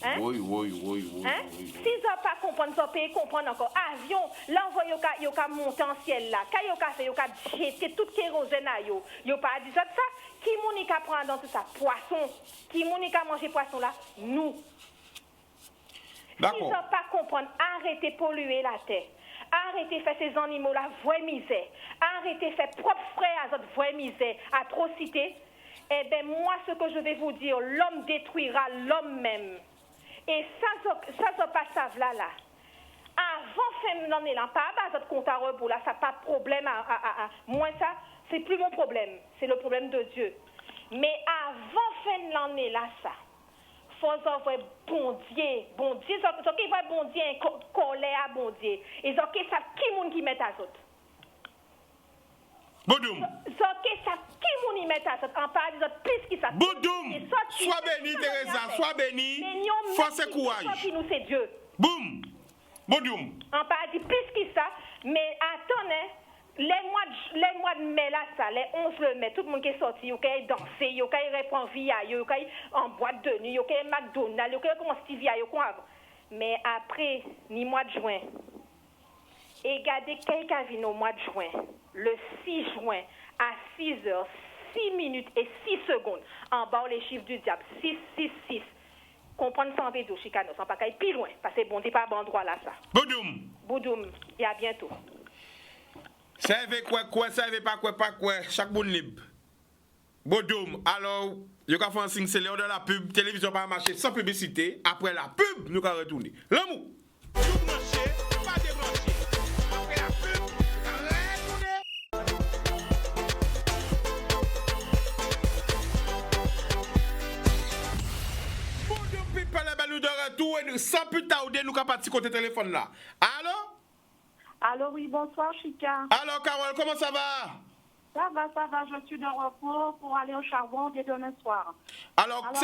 Hein? Oui. Hein? Si vous n'avez pas compris, vous avez comprendre encore. Avion, là, on va y monter en ciel là. Quand vous avez fait, vous avez jeté tout kérosène à vous. Vous n'avez pas dit ça. Qui m'a prend dans tout ça? Poisson. Qui m'a mangé poisson là? Nous. Si vous n'avez pas comprendre, arrêtez de polluer la terre. Arrêtez de faire ces animaux là, vraie misère. Arrêtez de faire propre frère à votre vraie misère, atrocité. Eh bien, moi, ce que je vais vous dire, l'homme détruira l'homme même. Et ça pas ça là. Avant fin l'année là, pas à votre compte à rebours là, ça pas de problème à moi ça, c'est plus mon problème, c'est le problème de Dieu. Mais avant fin l'année là ça, faut envoyer bon Dieu, ça qui va bon Dieu colère à bon Dieu. Et ça qui ça qui moun qui met à autres. Boudoum. Ça qui ça qui moun y met à autres en parle des autres plus qui ça. Boudoum. Sois béni Teresa, sois béni. Force et courage. Qui nous c'est Dieu. Boum. Boudoum. On parle de plus que ça, mais attendez, les mois de mai là, ça, les 11 le mai, tout le monde qui est sorti, il y a danser, il y a répondre via, il y a en boîte de nuit, il y a McDonald's, il y a comment Stevia, il y a mais après, ni mois de juin, et regardez quelqu'un vient au mois de juin, le 6 juin, à 6h, 6 minutes et 6 secondes, en bas les chiffres du diable, 6. Comprendre sans vidéo, Chicano, sans pas qu'aille plus loin, parce que bon, c'est pas bon endroit là, ça. Boudoum, et à bientôt. Savez quoi, savez pas quoi, chaque monde libre. Boudoum, alors, il y a fait un signe, c'est l'heure de la pub, télévision pas marcher sans publicité, après la pub, nous allons retourner. L'amour! Tout branché, pas débranché. Après la pub, retourner. Nous de retour et sans plus tarder, nous allons partir côté téléphone là. Allô, oui, bonsoir, Chica. Alors, Carole, comment ça va? Ça va, je suis de repos pour aller au charbon dès demain soir. Alors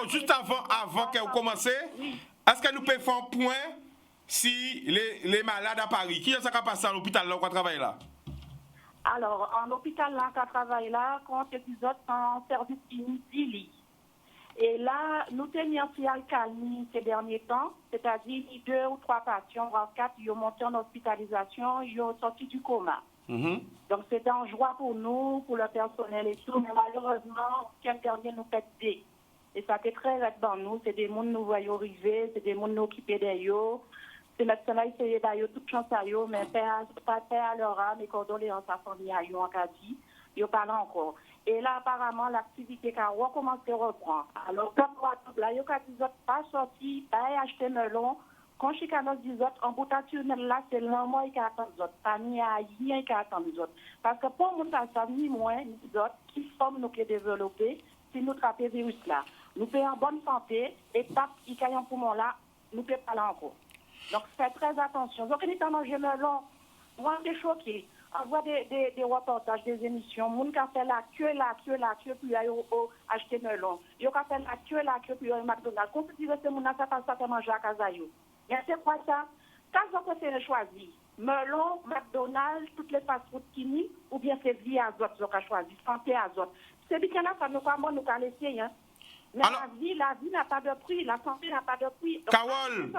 juste avant que vous commencez, est-ce que nous pouvons faire un point si les malades à Paris, qui est-ce qui a passé à l'hôpital là où on travaille là? Alors, en hôpital là, on travaille là, quand épisode en service inutile. Et là, nous tenions fait calme ces derniers temps, c'est-à-dire 2 ou 3 patients, voire 4, ils ont monté en hospitalisation, ils ont sorti du coma. Donc c'est en joie pour nous, pour le personnel et tout, mais malheureusement, quel dernier nous fait des. Et ça fait très raide dans nous, c'est des gens nous voyons arriver, c'est des gens nous occupés d'eux. Ces médecins-là essayaient d'ailleurs toute chance à eux, mais pas à leur âme, mes condoléances à famille à eux en Cadi, ils parlent encore. Et là, apparemment, l'activité a recommencé à reprendre. Alors, quand là, il y a des autres pas sortis, pas acheter melon. Quand Chicano dit autres, en bout de là, c'est l'homme qui attend les autres. Pas ni rien qui attend les autres. Parce que pour nous, ça ni moins, ni d'autres, qui sommes nous qui développés, si nous traitons le virus là. Nous sommes en bonne santé, et pas qui a un poumon là, nous ne pouvons pas là encore. Donc, faites très attention. Donc, quand on mange melon, moi, je suis choqué. On voit des reportages, des émissions. Les gens qui ont fait la queue, puis ils ont acheté melon. Ils ont fait la queue, puis ils ont McDonald's. Quand tu dis que c'est mon ça passe à manger à Kazayo. Mais c'est quoi ça? Quand on peut choisir melon, McDonald's, toutes les fast-food qui ou bien c'est vie azote qu'on a choisi, santé azote. C'est bien là, ça nous a laissé. Hein? Mais alors, la vie n'a pas de prix, la santé n'a pas de prix. Carole!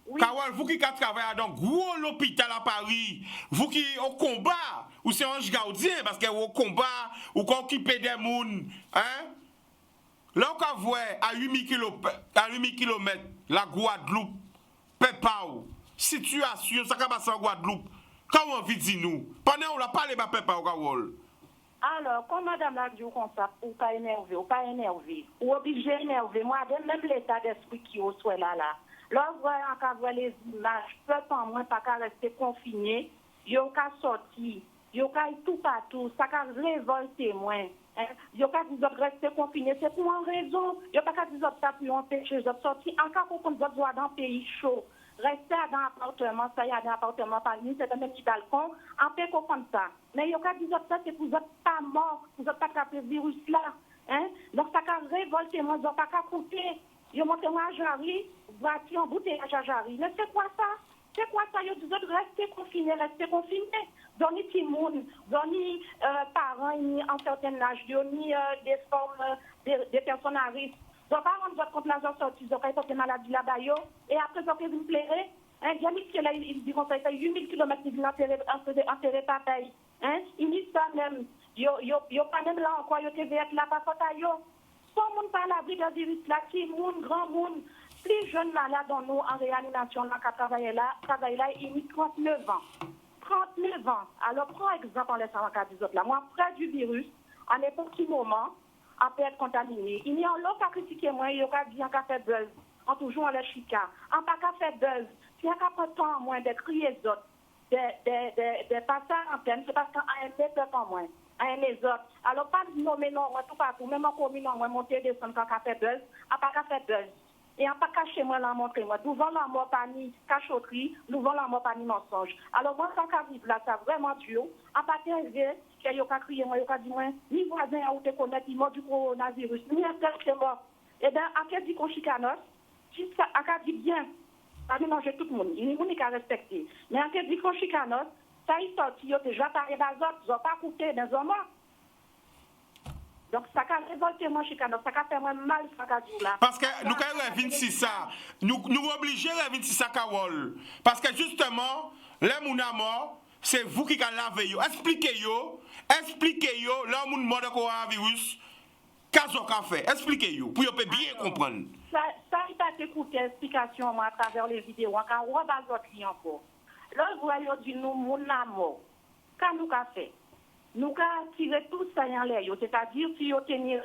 Oui. Carole, vous qui travaillez dans un gros hôpital à Paris, vous qui au combat, ou c'est un gardien, parce que au combat, ou qu'on occupe des gens, hein? Là, on voit à 8 km, la Guadeloupe, Pepao, situation, ça va passer en Guadeloupe. Comment on vit nous? Pendant qu'on n'a pas les Pepao, Carole. Alors, quand madame l'a dit comme ça, ou pas énervé, ou obligé énervé, moi, même l'état d'esprit qui est au soit là. Là, on voit les images, peut en moins pas qu'à rester confiné, il ont qu'à sortir, il ont qu'à tout partout, ça qu'à révolter moins. Il ont qu'à rester confiné, c'est pour une raison. Il n'y a pas qu'à dire ça pour empêcher de sortir. En cas où on doit dans un pays chaud, rester dans un appartement, ça y a un appartement par nuit, c'est un petit balcon, on peut comprendre ça. Mais il y a qu'à dire ça, c'est pour vous pas mort, vous n'êtes pas attrapé ce virus-là. Donc ça qu'à révolter, moi, ils n'ont pas qu'à coûter. Ils ont monté un Jari, voiture en bouteille à Jari. Mais c'est quoi ça? C'est quoi ça? Ils disent rester confinés. Donnez petit monde, donnez parents en certain âge, donnez des formes, des personnes à risque. Donc, pas rendre votre compte l'argent sorti, donc, il faut que maladie là-bas, et après, donc, vous plairez. Il y a des là, il dit qu'on fait 8000 km de enterrer papa. Il dit ça même. Il n'y a pas même là encore, il y a là, pas faute à yo. Tout le monde parle à l'abri de virus là, petit monde, grand monde. Plus jeunes malades dans nous en réanimation, là, qui travaillent là, il y a 39 ans. 39 ans. Alors, prends exemple en laissant cas des autres là. Moi, près du virus, à n'importe quel moment, on peut être contaminé. Il y a un lot à critiquer moi, il y a bien qu'à faire buzz. On toujours en la chica. On pas qu'à faire buzz. Si on a pas temps en moins de crier les autres, de passer en antenne, c'est parce qu'on a un peu en moins. Un les autres. Alors, pas de nommer non, tout partout. Même en commune, on va monter, descendre quand on fait buzz. On pas qu'à faire buzz. Et on pas caché moi la montrer moi. Nous vendons la mort par ni cachotterie, nous vendons la mort par ni mensonge. Alors moi quand on vivre là, ça vraiment dur. On pas arrivé, que yo ka crier moi, yo ka dit moi, ni voisin a ou te connaître il mort du coronavirus, ni un tel c'est mort. Et bien à quel dit qu'on chicanos, si ça a dit bien. Pas de manger tout le monde, il y a monde qui a respecté. Mais à quel dit qu'on chicanos, ça y sorti yo déjà paré bazot, ils ont pas coûté dans un mois. Donc, ça a révolté moi, Chicano, ça a fait moi mal, ça a dit là. Parce que nous avons révinci ça. Nous obligés de révinci ça, Carole. Parce que justement, les gens morts, c'est vous qui avez lavé. Expliquez-yo, là, moun mort de coronavirus, qu'est-ce qu'on fait? Expliquez-yo, pour que vous bien comprendre. Ça, il t'a écouté l'explication moi, à travers les vidéos, on a rebasoté encore. Là, vous voyez, dit nous, moun mort. Qu'est-ce qu'on a fait? Nous avons tiré tout ça en l'air, c'est-à-dire si vous avez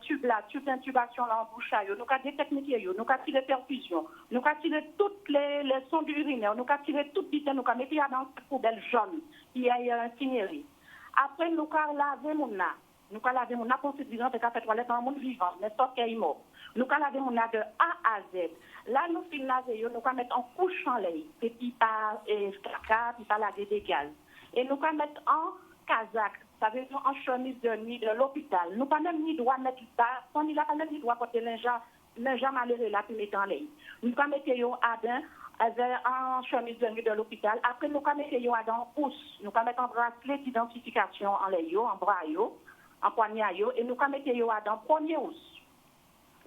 tube d'intubation en bouche, nous avons détecté, nous avons tiré perfusion, nous avons tiré toutes les sons urinaires, nous avons tiré toutes les nous avons mis dans cette poubelle jaune qui a un incinérie. Après, nous avons lavé mon âme. Nous avons lavé mon âme considérant que fait toilette en monde vivant, mais sauf qu'il est mort. Nous avons lavé mon âme de A à Z. Là, nous finissons laver, nous avons mettre en couche en lait, puis pas caca, puis pas laver des gaz. Et nous avons mettre en Kazakh, ça veut dire en chemise de nuit de l'hôpital. Nous pas même ni droit mettre ça, on n'a pas même ni droit porter l'inja malheureux là puis mettre en l'air. Nous pas mettre yo adin en chemise de nuit de l'hôpital. Après nous pas mettre yo adin housse. Nous pas mettre en bracelet d'identification en l'air yo, en bras yo, en poignet yo et nous pas mettre yo adin premier housse.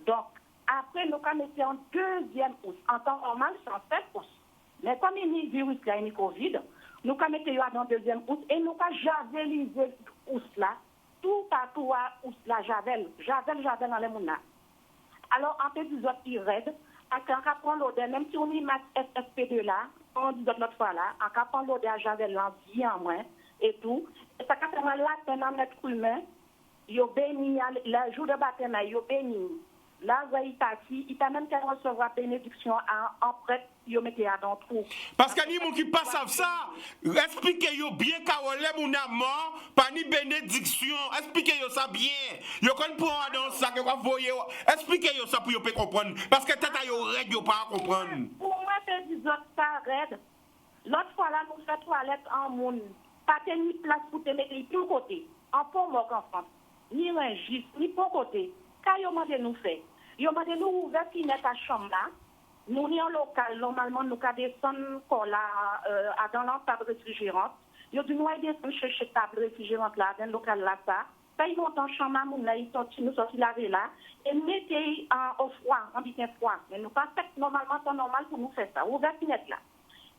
Donc après nous pas mettre en deuxième housse. En temps normal c'est en 7 housses. Mais comme il y a virus là, il y a Covid, nous avons mis dans le deuxième housse et nous avons javelisé housse là, tout partout à housse là, javel dans les mounas. Alors, en fait, des autres qui raident, parce qu'on prend l'odeur, même si on y met SSP2 là, on dit d'autres fois là, on prend l'odeur à javel là, bien moins, et tout, et ça fait mal là, pendant notre humain, il béni, le jour de baptême, il béni. Là, il parti, il t'a même qu'à recevoir bénédiction en prête, il mettait à dans trou. Parce que les gens qui passent ça, expliquez-yo bien Carole, les gens mort, pas ni bénédiction, expliquez-yo ça bien. Yo quand pour dans ça que vous voyez, expliquez-yo ça pour vous comprendre. Parce que tata yo règle yo pas comprendre. Pour moi, c'est des autres ça raide. L'autre fois là, nous faisons toilette en monde, pas ni place pour te mettre pour côté, en pont mort en France, ni ringis, ni pour côté. Quand ils ont nous fait, ils ont nous ouvrir fenêtre à chambre là. Nous sommes en local, normalement, nous avons descendu dans la table réfrigérante. Ils ont dit nous descendre chercher table réfrigérante là, dans le local là, ça. Ça, ils montent en chambre, nous sortis laver là, et mettez au froid, en bien froid. Mais nous pas fait normalement, c'est normal pour nous faire ça. Ouvrir fenêtre là.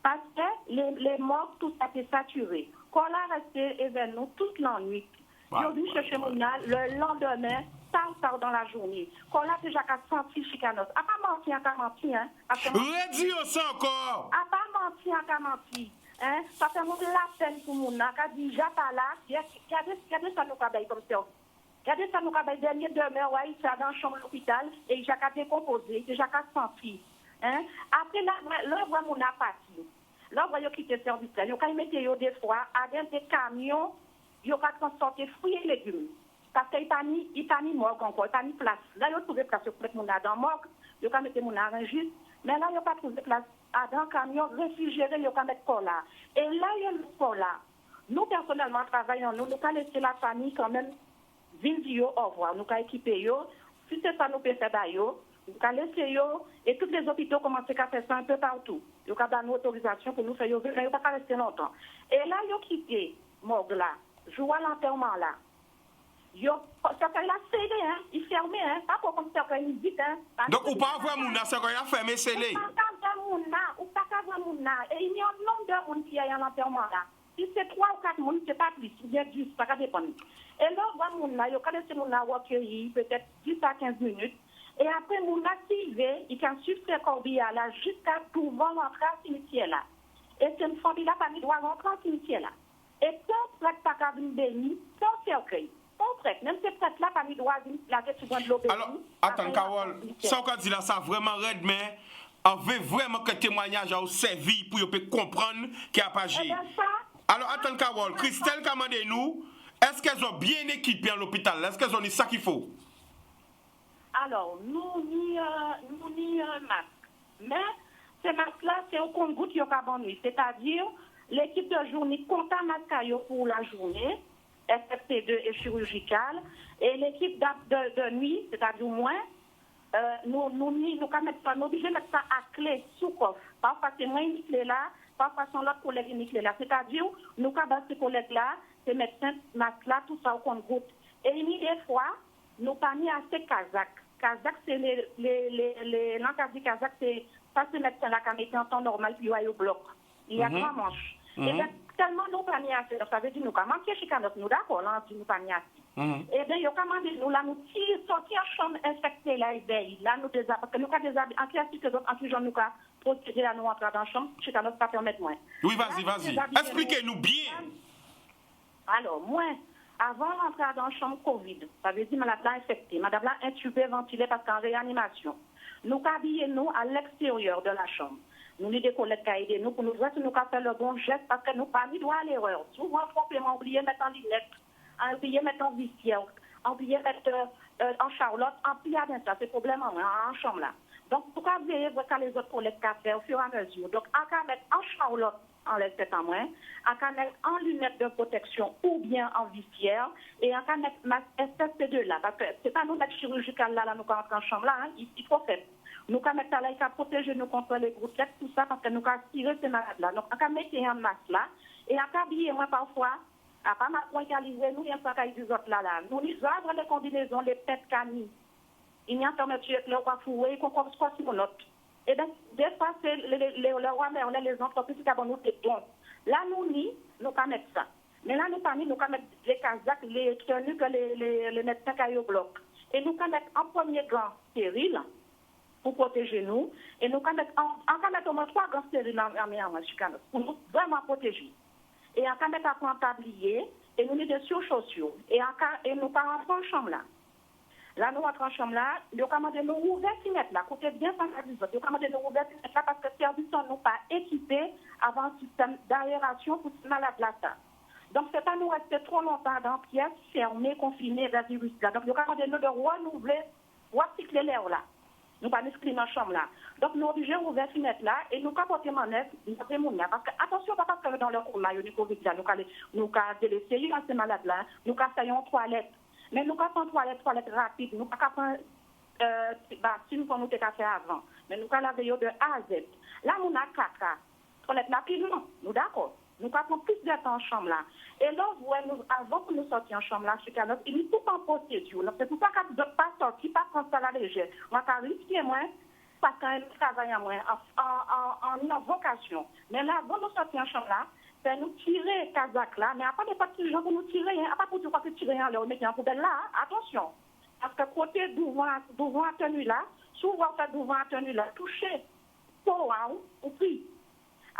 Parce que les morts, tout ça était saturé. Quand on a resté avec nous toute la nuit, ils ont dû chercher mon le lendemain, tard dans la journée. Quand on a déjà senti chicanos. A pas menti, hein. Redis ça encore. A pas menti, hein. Ça fait la peine pour mon n'a qu'a dit, j'ai pas là, regardez ça nous cabaye comme ça. Regardez ça nous cabaye dernier demain, ouais, il s'est dans la chambre de l'hôpital, et il a décomposé, déjà senti, hein. Après, là, mon a parti. Là, on va quitter le service. Ils ont mis des fois à des camions, ils ont transporté fruits et légumes. Parce qu'il n'y a pas ni morgue encore, il n'y a pas ni place. Là, ils ont trouvé place pour mettre mon dans morgue, ils ont mis mon arrangé. Mais là, ils n'ont pas trouvé place dans le camion réfrigéré, ils ont mis cola. Et là, il y a le cola. Nous, personnellement, travaillons, nous avons laissé la famille quand même venir au revoir. Nous avons équipé, si c'est ça, nous pouvons faire d'ailleurs. Nous avons laissé yo, et tous les hôpitaux commencent à faire ça un peu partout. Nous avons donné une autorisation pour nous faire, mais ils ne pas rester longtemps. Et là, ils ont quitté morgue là, joué à l'enterrement là. Ça fait la scellé, hein, il fermé, hein, pas pour comme ça, il dit, hein. Donc, ou pas voir Mouna, c'est quand il a fermé scellé. Ou pas voir Mouna, et il y a un nombre de monde qui est à l'enterrement là. Si c'est 3 ou 4 personnes, c'est pas plus, il y a 10, ça dépend. Et là, on voit Mouna, il y a laissé Mouna recueilli peut-être 10 à 15 minutes. Et après, Mouna s'y il can suivre ce corbillard là jusqu'à pouvoir rentrer au cimetière là. Et c'est une famille là, pas doit rentrer au cimetière là. Et pour prêtre pas qu'à venir bénir, sans cercueil. Pour prêtre, même ces prêtres là, pas doit venir la tête de l'eau bénie. Alors, attends, Carole, ça qu'on dit là, ça vraiment raide, mais on veut vraiment que le témoignage a servi pour comprendre qu'il n'y a pas agi. Alors, attends, Carole, Christelle, commandez-nous, est-ce qu'elles ont bien équipé l'hôpital? Est-ce qu'elles ont dit ça qu'il faut? Alors, nous ni un masque. Mais ces masques-là, c'est au compte-goutte qui a nuit. C'est-à-dire, l'équipe de journée compte un masque pour la journée, FFP2 et chirurgical, et l'équipe de nuit, c'est-à-dire moins, nous obligés de mettre ça à clé sous coffre. Parfois, c'est moi une clé là, parfois, c'est l'autre collègue une clé là. C'est-à-dire, nous avons ces collègues-là, ces médecins, masques-là, tout ça au compte-goutte. Et des fois, nous pas mis assez Kazakh. Kazakh, c'est l'encadré Kazakh, c'est pas ce médecin-là qui a été en temps normal, puis il y a au bloc. Il y a 3 manches. Et bien, tellement nous pas mis assez, ça veut dire nous, comment qui est nous d'accord, là, si nous pas mis assez. Et bien, il y a commandé nous, là, nous sortir en chambre infectée, là, et bien, là, nous déshabillons, parce que nous avons déshabillé, en classique, en plus, nous avons procédé à nous entrer dans la chambre, Chicanos pas permettre moins. Oui, vas-y. Expliquez-nous bien. Alors, moi, avant d'entrer dans la chambre Covid, ça veut dire malade là infectée, madame là intubée, ventilée parce qu'en réanimation. Nous habillons à l'extérieur de la chambre. Nous avons des collègues qui aident nous pour nous voir si nous avons fait le bon geste parce que nous n'avons pas mis droit à l'erreur. Souvent, complètement oublié de mettre en lunette, oublié de mettre en visière, oublié de mettre en charlotte, oublié de mettre ça. C'est problème en chambre là. Donc, pour veiller voir les autres collègues qui fait au fur et à mesure. Donc, on peut mettre en charlotte, en laisse en moins, on peut mettre en lunettes de protection ou bien en visière, et on peut mettre masque FFP2 là, parce que c'est pas nous mettre chirurgical là, nous quand en chambre là, hein, il faut faire. Nous pouvons mettre là, il faut protéger nous contre les gouttelettes, tout ça, parce que nous pouvons tirer ces malades là. Donc, on peut mettre un masque là, et on peut habiller moi parfois, à pas mal localiser nous, il y a un paquet des autres là. Nous avons les combinaisons, les têtes canines. Il y a un fermeture avec le roi fouet, qu'on commence quoi sur notre. Et bien, des fois, c'est les rois, mais on a les entreprises qui ont nous des dons. Là, nous pouvons mettre ça. Mais là, nous pouvons mettre les Kazakhs, les tenues que les médecins qui au bloc. Et nous pouvons mettre en premier gant stérile pour protéger nous. Et nous pouvons mettre au moins 3 gants stériles en Chicanos pour nous vraiment protéger. Et on peut mettre un tablier et nous mettons des surchaussures. Et nous pouvons rentrer en chambre là. Là, nous rentrons en chambre là, nous commandons nos ouvert fenêtre là, côté bien sans la nous commandons nos ouvert fenêtre là parce que les services sont pas équipés avant un système d'aération pour ce malade là. Donc, c'est pas nous rester trop longtemps dans la pièce, fermée, confinée, dans le virus là. Donc, nous commandons de renouveler, recycler l'air là. Nous pas nous dans la chambre là. Donc, nous obligés d'ouvrir fenêtre là et nous capoter manette, nous avons parce que, attention, pas parce que dans le coma, il y a du Covid là, nous avons délaissé ces malades là, nous avons fait une toilette. Mais nous avons fait une toilette rapide. Nous avons fait une qu'on nous a fait avant. Mais nous avons lavé de A à Z. Là, nous avons caca. Toilette rapidement. Nous d'accord. Nous avons plus de temps en chambre là. Et là, avant que nous sortions en chambre là, il est tout en procédure. C'est pour ça que nous ne pas sortir, pas prendre ça à la légère. On va risquer moins parce qu'on travaille moins en vocation. Mais là, avant de sortir en chambre là, c'est nous tirer Kazakh là, mais après, il n'y a pas de gens pour nous tirer, hein. Pas pour dire que tirer en l'air, mettez en poubelle là, hein. Attention. Parce que côté devant la tenue là, souvent ça devant la tenue là, toucher, pour ou prix.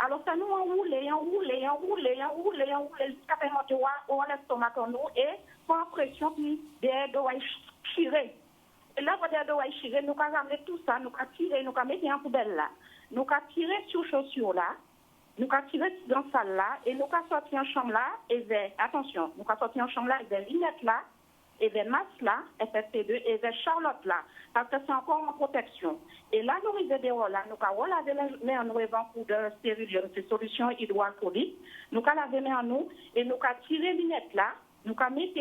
Alors, ça nous enroule, jusqu'à faire monter au l'estomac nous et sans pression, puis des doigts tirer. Et là, quand des doigts tirer, nous avons amené tout ça, nous avons tiré, nous avons mis en poubelle là. Nous avons tiré sur chaussures là. Nous avons tiré dans la salle là et nous avons sorti en chambre là et vers, attention, nous avons sorti en chambre là et vers lunettes là, et vers masque là, FFP2 et vers Charlotte là, parce que c'est encore en protection. Et là, nous avons là, nous avons lavé les mains en nous avant pour de stérilisation, c'est solution hydroalcoolique. Nous avons lavé les mains en nous et nous avons tiré lunettes là nous avons mis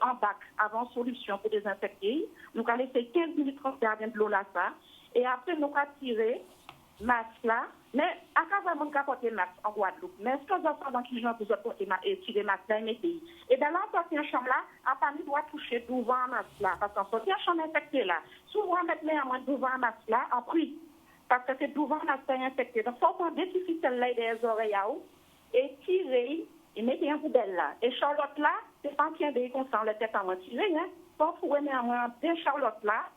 en bac avant solution pour désinfecter. Nous avons laissé 15 minutes transférer de l'eau là, ça. Et après, nous avons tiré masque là. Mais à quoi vraiment nous avons porté masque en Guadeloupe? Mais est-ce que vous avez dans qui gens pour porter et tirer masque là et mettre? Et bien là, en sortie en chambre là, la famille doit toucher devant un masque là. Parce qu'en sortie en chambre infectée là, souvent mettre les mains devant un masque là, en prix. Parce que c'est devant un masque infecté. Donc, il faut prendre des difficiles là des oreilles et tirer. Et mettez un poubelle là. Et Charlotte là, c'est pas qu'il y a des consents, le tête en moins tiré, hein. Faut fouer néanmoins des Charlotte là,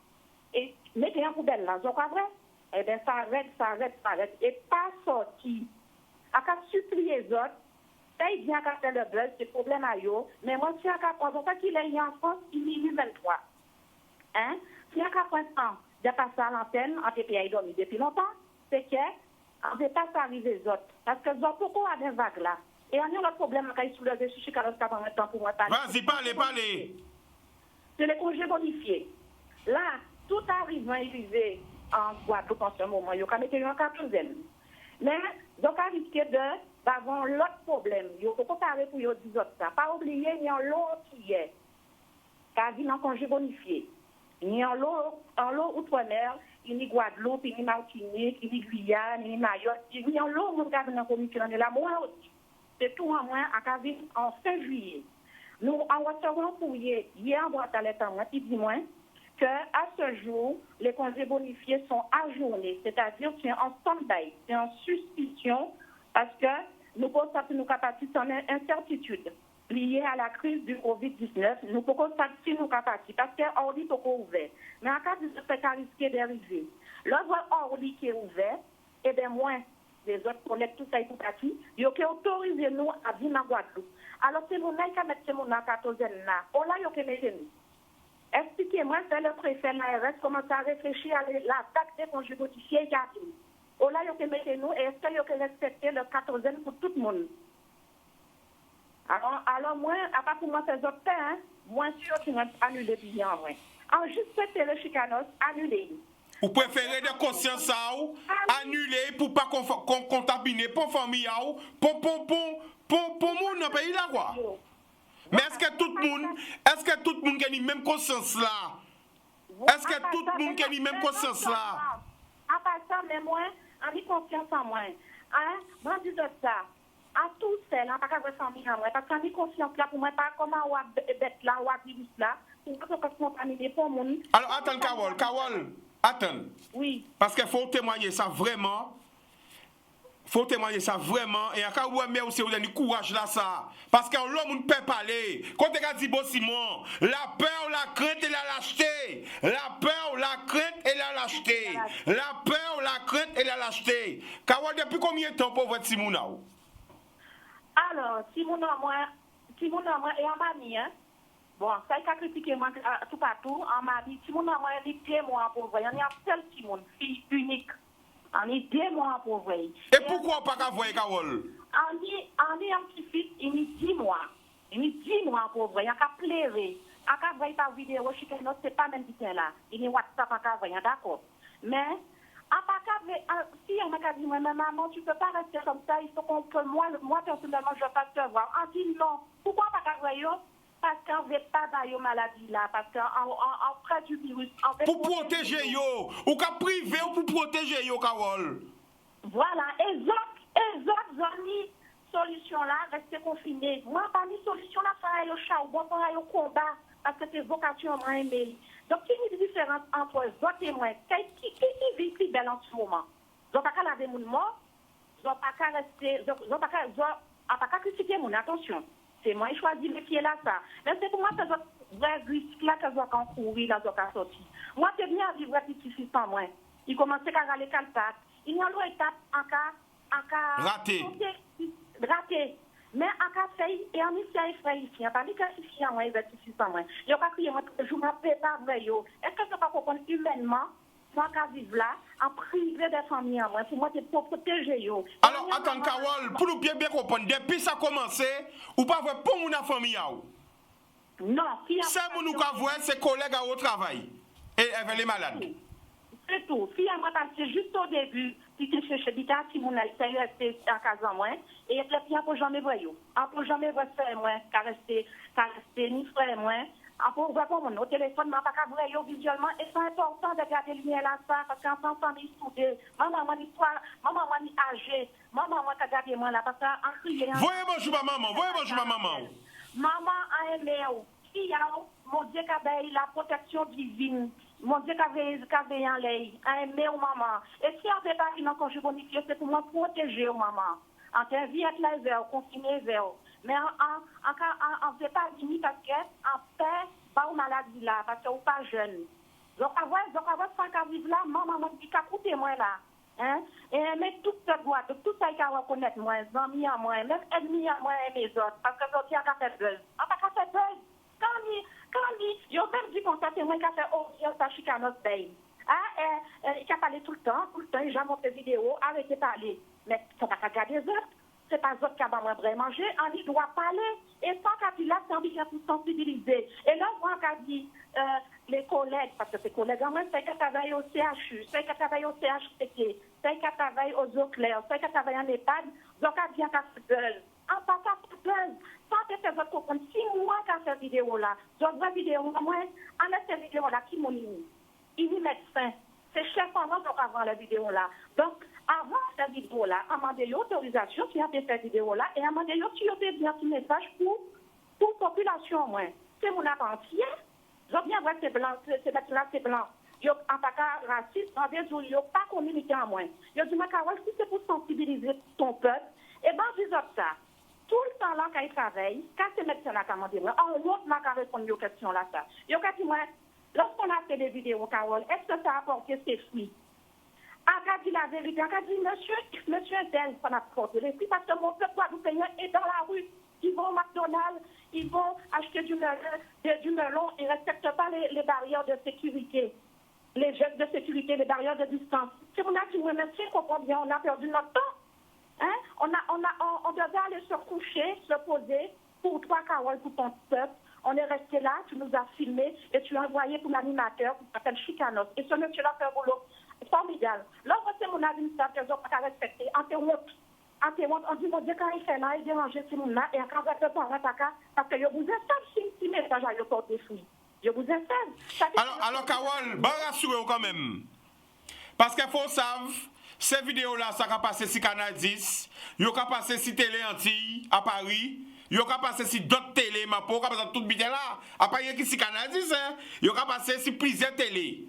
et mettez un poubelle là. Donc, après, eh bien, ça arrête. Et pas sorti. À qu'à supplier les autres, ça y bien qu'à faire le buzz, c'est problème à eux. Mais moi, si à qu'à prendre, ça qu'il est en France, il est 23. Hein? Si à qu'à prendre temps de passer à l'antenne, en TPA, il dormi depuis longtemps, c'est qu'on ne veut pas s'arriver les autres. Parce que les autres, pourquoi des vagues là? Et on a le problème quand ils soulèvent des chichis quand on a temps pour moi parler. Vas-y, parlez. C'est les congés bonifiés. Là, tout arrive à utiliser en Guadeloupe en ce moment. Il y a mis en 14e. Mais, donc, à risquer d'avoir l'autre problème. Il faut comparer pour les autres. Pas oublier, il y a l'autre qui est. Car il y a un congé bonifié. Il y a l'autre outre-mer. Il y a Guadeloupe, il y a Martinique, il y a Guyane, il y a Mayotte. Il y a l'autre qui est dans la commission. Il y a moi aussi. C'est tout en moins en fin juillet. Nous en recevons pour hier en boîte à lettres en moins, qui dit moins qu'à ce jour, les congés bonifiés sont ajournés, c'est-à-dire c'est en stand-by, c'est en suspicion, parce que nous constatons nos capacités en incertitude liée à la crise du Covid-19. Nous pouvons constater nos capacités, parce qu'on dit qu'on est ouvert. Mais en cas de ce cas risqué d'arriver, l'autre ordi qui est ouvert, et bien moins. Les autres collègues, tout ça est tout parti. Ils ont autorisé nous à venir en Guadeloupe. Alors, c'est mon qui a mis ce monde en 14e là. On l'a, ils ont mis nous. Expliquez-moi, c'est le préfet de l'ARS, commence à réfléchir à la date des congés bonifiés et à tout. On l'a, ils ont mis nous, et est-ce qu'ils ont respecté le 14e pour tout le monde? Alors moi, à part pour moi, c'est autres hein, moins sûr qu'ils vont annuler le billet en vrai. En juste fêter le chicanos, annuler. Vous préférez de conscience à vous, annuler pour pas contaminer pour famille à vous, pour monde dans le pays là quoi. Mais est-ce que tout le monde a la même conscience là? Est-ce que tout le monde a la même conscience là? À part ça, mais moi, on a confiance en moi. Hein? Moi, je dis ça. À tous celles, on n'a pas qu'à voir famille en moi. Parce qu'on a confiance là pour moi, pas comment on va bête là, on va virus là, pour que ça contaminer pour le monde. Alors, attends, Carole. Attends. Oui. Parce qu'il faut témoigner ça vraiment. Et à quand mais aussi on a du courage là ça. Parce que l'homme ne peut pas parler. Quand tu as dit bon Simon, la peur, la crainte et la lâcheté. La peur, la crainte et la lâcheté. La peur, la crainte et la lâcheté. Carole, depuis combien de temps pour votre Simon là? Alors, Simon moi et en mamie, hein. Bon, ça a critiqué moi tout partout. En mamie, Simon moi il est 2 mois pour voir. Il y a un seul Simon, fille unique. On est 2 mois pour voir. Et pourquoi pas qu'à voir, Carole? On est un petit fils, il est 10 mois. Il est 10 mois pour voir. Il a qu'à pleurer. Il a qu'à voir par vidéo, c'est pas même dit là. Il est WhatsApp, à voir, d'accord. Mais, si on m'a dit, mais maman, tu ne peux pas rester comme ça, il faut que moi personnellement, je ne veux pas te voir. On dit non. Pourquoi pas qu'à voir? Parce qu'on ne veut pas d'ailleurs maladie là, parce qu'on prend du virus. Pour protéger yo, ou qu'à priver ou pour protéger yo, Carole. Voilà, et autres ont mis solution là, rester confinés. Moi, pas mis solution là, faire le charbon, faire le combat, parce que c'est vocation à aimer. Donc, il y a une différence entre les autres et moi. Qui vit plus belle en ce moment? Donc, pas qu'à laver mon mort, donc pas qu'à rester, donc pas qu'à critiquer mon attention. C'est moi qui choisis le pied là, ça. Mais c'est pour moi que je vrai risque là, que je dois courir, là, je dois sortir. Moi, c'est bien à vivre petit fils en moi. Il commence à aller calpate. Il y a une étape en cas. Raté. Mais en cas fait, et en mission, il fait ici. En tandis que c'est ici, en moi, il va petit fils en moi. Je ne vais pas crier, moi, je m'appelle pas vrai. Est-ce que je ne peux pas comprendre humainement? Moi, quand je vis là, en privé des familles, pour moi, c'est pour protéger. Alors, attends, Carole, pour nous bien comprendre, depuis ça a commencé, ou pas voir pour mon famille? Non. C'est mon nous voir ses collègues au travail. Et elle est malade. C'est tout. Si elle m'a passé juste au début, si tu cherches des cas, si mon elle resté en cas en moins, et puis pour jamais voir yo. Pour jamais voir frère moi, qu'à rester ni frère moi. Pour voir pour mon téléphone, m'a pas qu'à voir yo visuellement, et c'est important de garder lumière là ça, parce qu'en famille soudée, maman moi histoire, maman moi âgée, maman moi qu'a garder moi là, parce qu'en criant. Voyez bonjour ma maman, voyez bonjour ma maman. Maman a aimé, si mon Dieu qu'a la protection divine. Mon Dieu, qu'a veillé en l'air, a aimé au maman. Et si on ne fait pas une conjugue bonifiée, c'est pour moi protéger au maman. En terre vie, être là, vers, confiner vers. Mais en ne fait pas limite parce qu'en paix, pas aux maladies là, parce que vous pas jeune. Donc, avoir ça qu'à vivre là, maman, qui a coupé moi là. Hein? Et mais toute cette boîte, tout ça qu'à reconnaître moi, amis à moi, même ennemis à moi et mes autres, parce que l'autre a fait buzz. On n'a pas fait buzz. Quand il a même dit qu'on s'est fait, qu'il a fait, oh, il a chicanos paye. Il a parlé tout le temps, il a montré vidéo, arrêtez de parler. Mais il ne faut pas regarder les autres. Ce n'est pas les autres qui ont vraiment manger, on doit parler. Et sans qu'il là, c'est bien pour sensibiliser. Et là, moi, quand dit les collègues, parce que ces collègues, en même, c'est qu'ils travaillent au CHU, c'est qu'ils travaillent au CHPT, c'est qu'ils travaillent aux eaux claires, c'est qu'ils travaillent en EHPAD, donc ils viennent à ce buzz. En passant à ce buzz, sans que ces autres comprennent, si moi, quand cette vidéo-là, je vois vidéo, moi, en cette vidéo-là, qui m'ont mis? Il est médecin. C'est chef en donc avant la vidéo-là. Donc, avant cette vidéo-là, amendez l'autorisation qui a fait cette vidéo-là et amendez l'autorisation qui a bien ce message pour la population, moi. C'est mon entier. Je viens voir ces blancs, ces blancs, c'est blanc. Yo en pas raciste, en des jours, yo pas communiqué en moi. Yo dit, Macarol, si c'est pour sensibiliser ton peuple, eh ben, dis ça. Tout le temps là, quand il travaille, quand ces médecins-là commandent, en l'autre, m'a qu'à répondre aux questions là, ça. Yo, quand il m'a lorsqu'on a fait des vidéos, Carole, est-ce que ça a apporté ses fruits? On a dit la vérité, on a dit, monsieur Tel, ça n'a apporté les fruits parce que mon peuple guadeloupéen est dans la rue. Ils vont au McDonald's, ils vont acheter du melon, ils ne respectent pas les barrières de sécurité, les gestes de sécurité, les barrières de distance. Si on a dit, oui, monsieur, comprends bien, on a perdu notre temps. Hein? On devait aller se coucher, se poser pour toi, Carole, pour ton peuple. On est resté là, tu nous as filmé et tu as envoyé pour l'animateur qui s'appelle Chicanos. Et ce monsieur-là fait un boulot formidable. Lorsque c'est mon administrateur, ils n'ont pas respecté. En te honte, on dit, mon Dieu, quand il fait là, il dérange ce monde-là, et quand vous êtes pas parce que je vous ai si message à porter fruit. Je vous ai Alors, Carole, bon, rassurez-vous quand même. Parce qu'il faut savoir, ces vidéos-là, ça va passer sur Canal 10, il va passer sur Télé Antilles à Paris. Yo ka passer si d'autres télé, ma pour passer toute bite là. A pas rien qui si Canal 10 hein. Yo ka passer si plusieurs télé.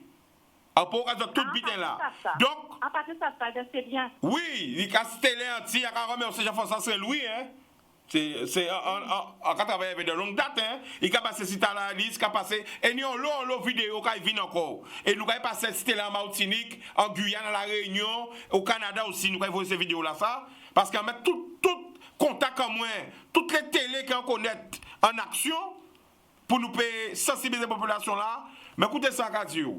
A pour passer toute bite là. Donc à partir de ça c'est bien. Oui, il ka télé anti, a ka remercier Jean-François Saint-Louis hein. C'est en travailler avec de longue date hein. Il ka passer si la liste, ka passer et nous l'autre vidéo ka vient encore. Et nous ka passer si télé en Martinique, en Guyane, à la Réunion, au Canada aussi nous ka voir ces vidéos là ça parce qu'on met tout contact en moins, toutes les télés qu'on connaît en action pour nous sensibiliser la population là. Mais écoutez ça, radio.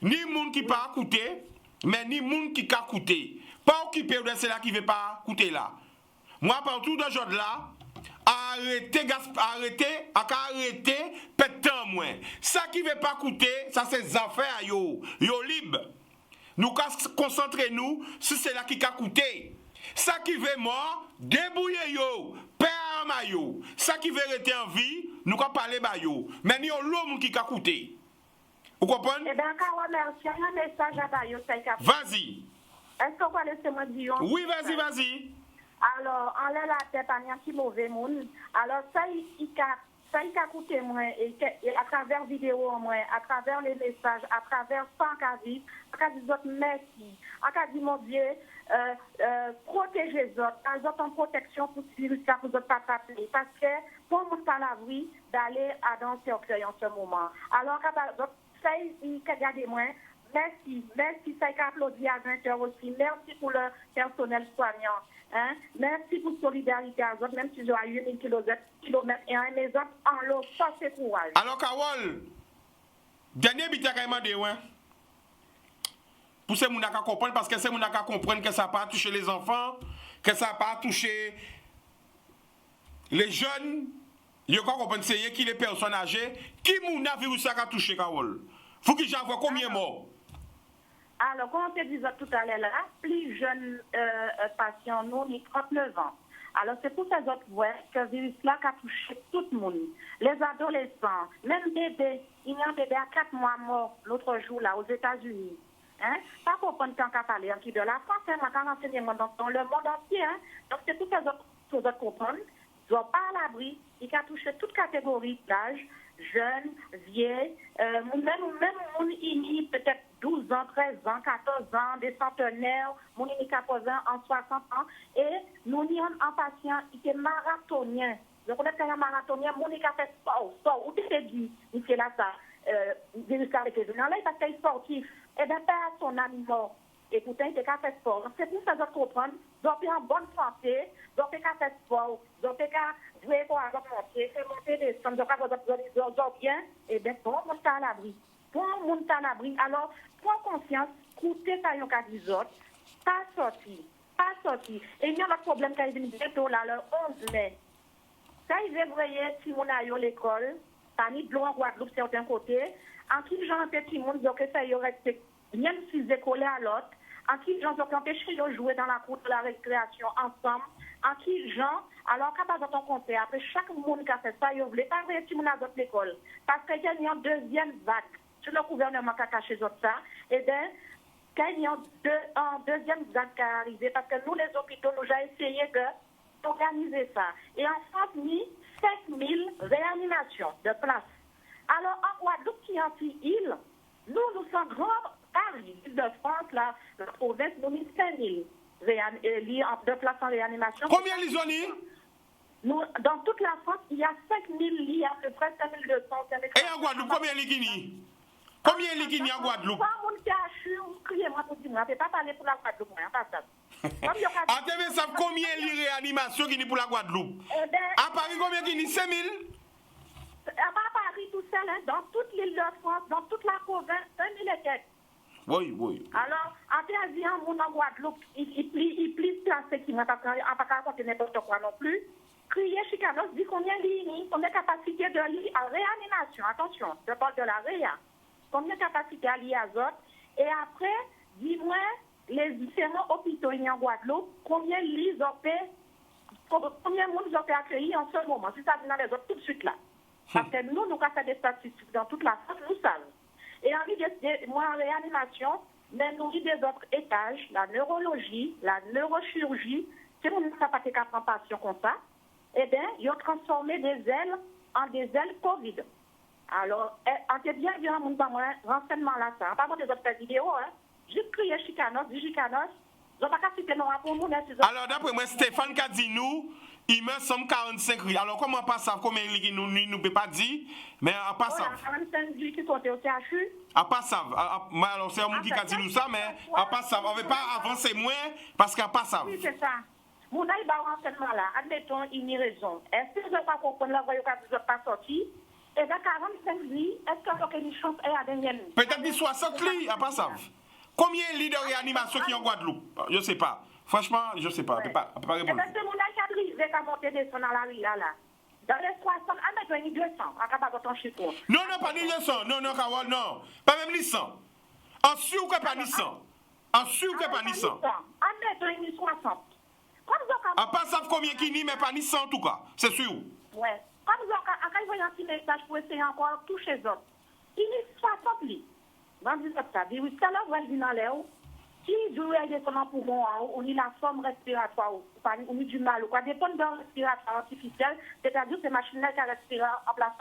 Ni monde qui pas écouter, mais ni monde qui a écouté. Pas occupé de ceux-là qui ne veut pas écouter là. Moi, partout de jour là, arrêtez, pétant moins. Ça qui ne veut pas écouter, ça c'est des affaires, yo libre. Nous concentrons-nous sur ceux-là qui a écouté. Ça qui veut mort, débrouillez yo, père yo. Ça qui veut rester en vie, nous allons parler ba yo. Mais nous avons l'homme qui a écouté. Vous comprenez? Eh bien, Carole, merci. Il y a un message à Bayo. Vas-y. Est-ce que vous allez laisser-moi dire? Oui, vas-y. Alors, on a la tête à un petit mauvais monde. Alors, ça, il a écouté moi, et à travers vidéo, moi, à travers les messages, à travers sans qu'à dire merci. À dit, mon Dieu, protéger les autres en protection pour ce virus là, pour ne pas attraper. Parce que pour nous pas la vie d'aller à dans ce cercueil en ce moment. Alors, ça, il a gardé moi. Merci, ça a applaudi à 20h aussi. Merci pour le personnel soignant. Hein? Merci pour la solidarité à vous, même si j'ai eu 1000 km et un mes autres en l'eau, ça c'est courage. Alors, Carole, dernier bit à demander, ouais. Pour ces gens qui comprennent, parce que ces gens qui comprennent que ça n'a pas touché les enfants, que ça n'a pas touché les jeunes, ils comprennent c'est qui les personnes âgées, qui moun a virus ça a touché, Carole. Faut que j'envoie combien de morts? Alors, comme on te disait tout à l'heure, là, plus jeune patient, nous, il 39 ans. Alors, c'est pour ces autres voix que le virus-là a touché tout le monde. Les adolescents, même bébés. Il y a un bébé à 4 mois mort l'autre jour, là, aux États-Unis. Hein? Pas pour prendre tant qu'à parler qui de la France, hein, mais renseignement dans le monde entier. Hein? Donc, c'est pour ces autres comprendre. Ils n'ont pas à l'abri. Il a touché toute catégorie d'âge, jeunes, vieux, même mon ini, peut-être 12 ans, 13 ans, 14 ans, des centenaires, mon ini 14 ans, en 60 ans. Et nous avons un patient qui est marathonien. Je connais qu'un marathonien, mon ini a fait sport, ou tu t'es dit, il fait là ça, virus avec les là, parce qu'il est sportif. Et bien, son ami mort. Et pourtant, il a fait sport. C'est pour ça que je comprends. Ils ont été en bonne santé, ils ont fait sport, ils ont fait jouer pour avoir monté, faire monter des sommes, ils ont bien. Et bien, pour le monde à l'abri. Pour le monde à l'abri. Alors, prends conscience, écoutez ça, yon ka des autres, pas sorti. Et il y a un problème qui est venu bientôt là, le 11 mai. Quand ils voyaient si mon a eu l'école, pas ni de l'eau en Guadeloupe, certains côtés, en qui j'en petit monde, donc ça y aurait même si j'ai collé à l'autre, en qui j'en ont empêché de jouer dans la cour de la récréation ensemble, en qui j'en, alors quand on compte, après chaque monde qui a fait ça, ils ne voulaient pas voir si mon a d'autres l'école. Parce qu'il y a une deuxième vague. Sur le gouvernement qui a caché ça, et bien, quand il y a un deuxième vague qui est arrivé, parce que nous, les hôpitaux, nous avons essayé d'organiser ça. Et en France, nous 5000 réanimations de places. Alors, en Guadeloupe, qui est anti-île, nous sommes grands, Paris, l'île de France, la province, nous avons 5000 de places en réanimation. Combien les zones? Nous, dans toute la France, il y a 5000 lits, à peu près 5200. Et en Guadeloupe, combien les Guinées? Combien les Guinées en Guadeloupe? Pas mon cachu, criez-moi pour dire, je ne peux pas parler pour la Guadeloupe, pas ça. À TV, ça combien les réanimations qui pour la Guadeloupe? À Paris, combien qui 5000? À Paris, tout seul, hein, dans toute l'île de France, dans toute la province, 2000 et quelques. Oui. Alors, en théorie, en Guadeloupe, il plie placé qui n'a pas raconté n'importe quoi non plus. Crier Chicanos dit combien de lignes, combien de capacités de lit en réanimation. Attention, je parle de la réa. Combien de capacités à lit azote. Et après, dis-moi, les différents hôpitaux en Guadeloupe, combien de lits ont fait, combien de monde ont fait accueillir en ce moment. Si ça vient dans les autres tout de suite là. Parce que nous avons fait des statistiques dans toute la France, nous savons. Et en réanimation, mais nous avons des autres étages, la neurologie, la neurochirurgie, si on n'a pas été qu'à prendre patient comme ça, eh bien, ils ont transformé des ailes en des ailes COVID. Alors, on est bien vu un renseignement là, ça. Pas des autres vidéos, hein. Juste crier Chicanos, ils n'ont pas qu'à citer nos rapports. Alors, d'après moi, Stéphane a dit nous, il me semble 45 riz. Alors, comment on passe ça? Combien nous ne peut pas dire, mais à pas ça. 45 riz qui sont au CHU. À pas ça. Alors, c'est un monde qui a dit nous ça, mais à pas ça. On ne veut pas avancer moins parce qu'à pas ça. Oui, c'est ça. Mon aïe, bah, renseignement là, admettons, il n'y a raison. Est-ce que je ne vais pas comprendre la voie que vous n'êtes pas sorti? Et dans 45 lits, est-ce qu'il y a une chance à dernière nuit? Peut-être des 60 lits, à pas ça. Combien de lits de réanimation qui en Guadeloupe? Je ne sais pas. Franchement, je ne sais pas. Je ne peux pas répondre. Et bien, c'est mon aïe qui a brisé qu'à monter des sons dans la rue là. Dans les 60, admettons, il y a 200. À capable de ton chiffre. Non, pas ni 200. Non, Carole, non. Pas même ni 100. En sûr que pas ni 100. En sûr que pas ni 100. Admettons, il y a 60. À pas savoir combien qui n'y, mais pas ni 100 en tout cas, c'est sûr. Ouais. Comme vous avez un petit message pour essayer encore toucher les autres. Il y a 60 lits. Dans le ça, virus, ça là, vous allez dans l'air. Si vous avez des poumons, on a la forme respiratoire, on a du mal, ou quoi, des pommes de respiratoire artificielle, c'est-à-dire ces machines-là qui respirent en place.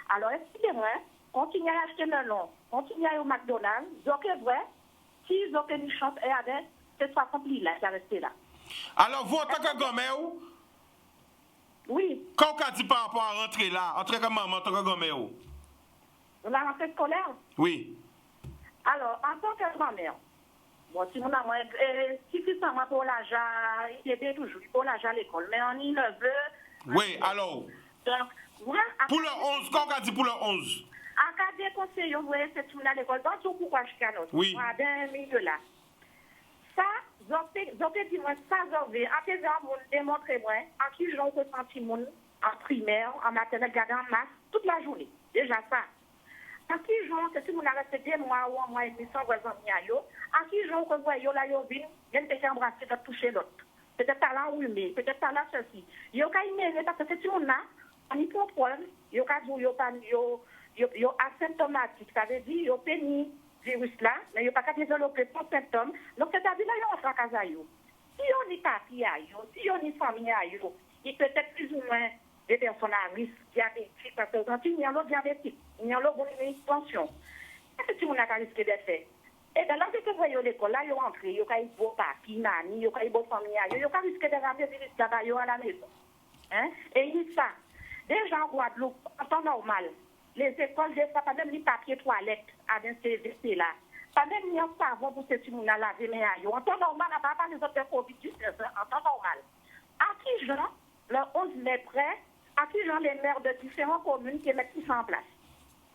Alors, excusez-moi, continuez à acheter melon, continuez à aller au McDonald's, donc c'est vrai, si vous avez une chance, c'est 60 lits là qui sont restés là. Alors, vous, en tant que gommeur, oui. Quand on dit par rapport à rentrer là, en tant que maman, en tant que gommeur? La rentrée scolaire? Oui. Alors, en tant que grand-mère, bon, si mon amour est suffisamment pour l'argent, il est toujours pour l'argent à l'école, mais on y ne veut. Oui, alors. Donc, moi, pour le 11, quand on dit pour le 11? En cas de conseil, vous voyez, c'est tout à l'école, donc tout pourquoi je canote. Oui. Dans un milieu là. Ça, j'ai dit, moi, ça, j'ai démontré, moi, en qui j'en ressenti mon en primaire, en maternelle, garder en masse, toute la journée. Déjà ça. En qui j'en, c'est si on a resté 2 mois ou un mois et demi sans voisin, en qui gens que vous voyez là, ils viennent te embrasser, te toucher l'autre. Peut-être talent humé, peut-être talent ceci. Ils ont qu'à y parce que c'est tout le monde là, on y contrôle, ils ont qu'à dire, ils ont asymptomatique, ça veut dire, ils ont péni virus là, mais ils n'ont pas qu'à développer pas de symptômes. Donc, c'est-à-dire, là, ils ont un fracas à eux. Si on y papier à eux, si on y famille à eux, il peut être plus ou moins des personnes à risque diabétiques, parce que quand il y a l'autre diabétique, il y a l'autre tension. Qu'est-ce que tu as risqué de faire? Et dans l'entrée que vous voyez à l'école, là, ils ont entré, ils ont beau papier, nani, ils ont beau famille, ils ont risqué de ramener des virus à la maison. Hein? Et il dit ça. Déjà en Guadeloupe, en temps normal, les écoles, des fois, pas même les papiers toilettes avec ces CVC là. Pas même les savon pour ces gens à laver mes aïeux. En temps normal, on ne parle pas des autres Covid-19, en temps normal. À qui gens, le 11 mai près, à qui gens les maires de différentes communes qui mettent tout ça en place.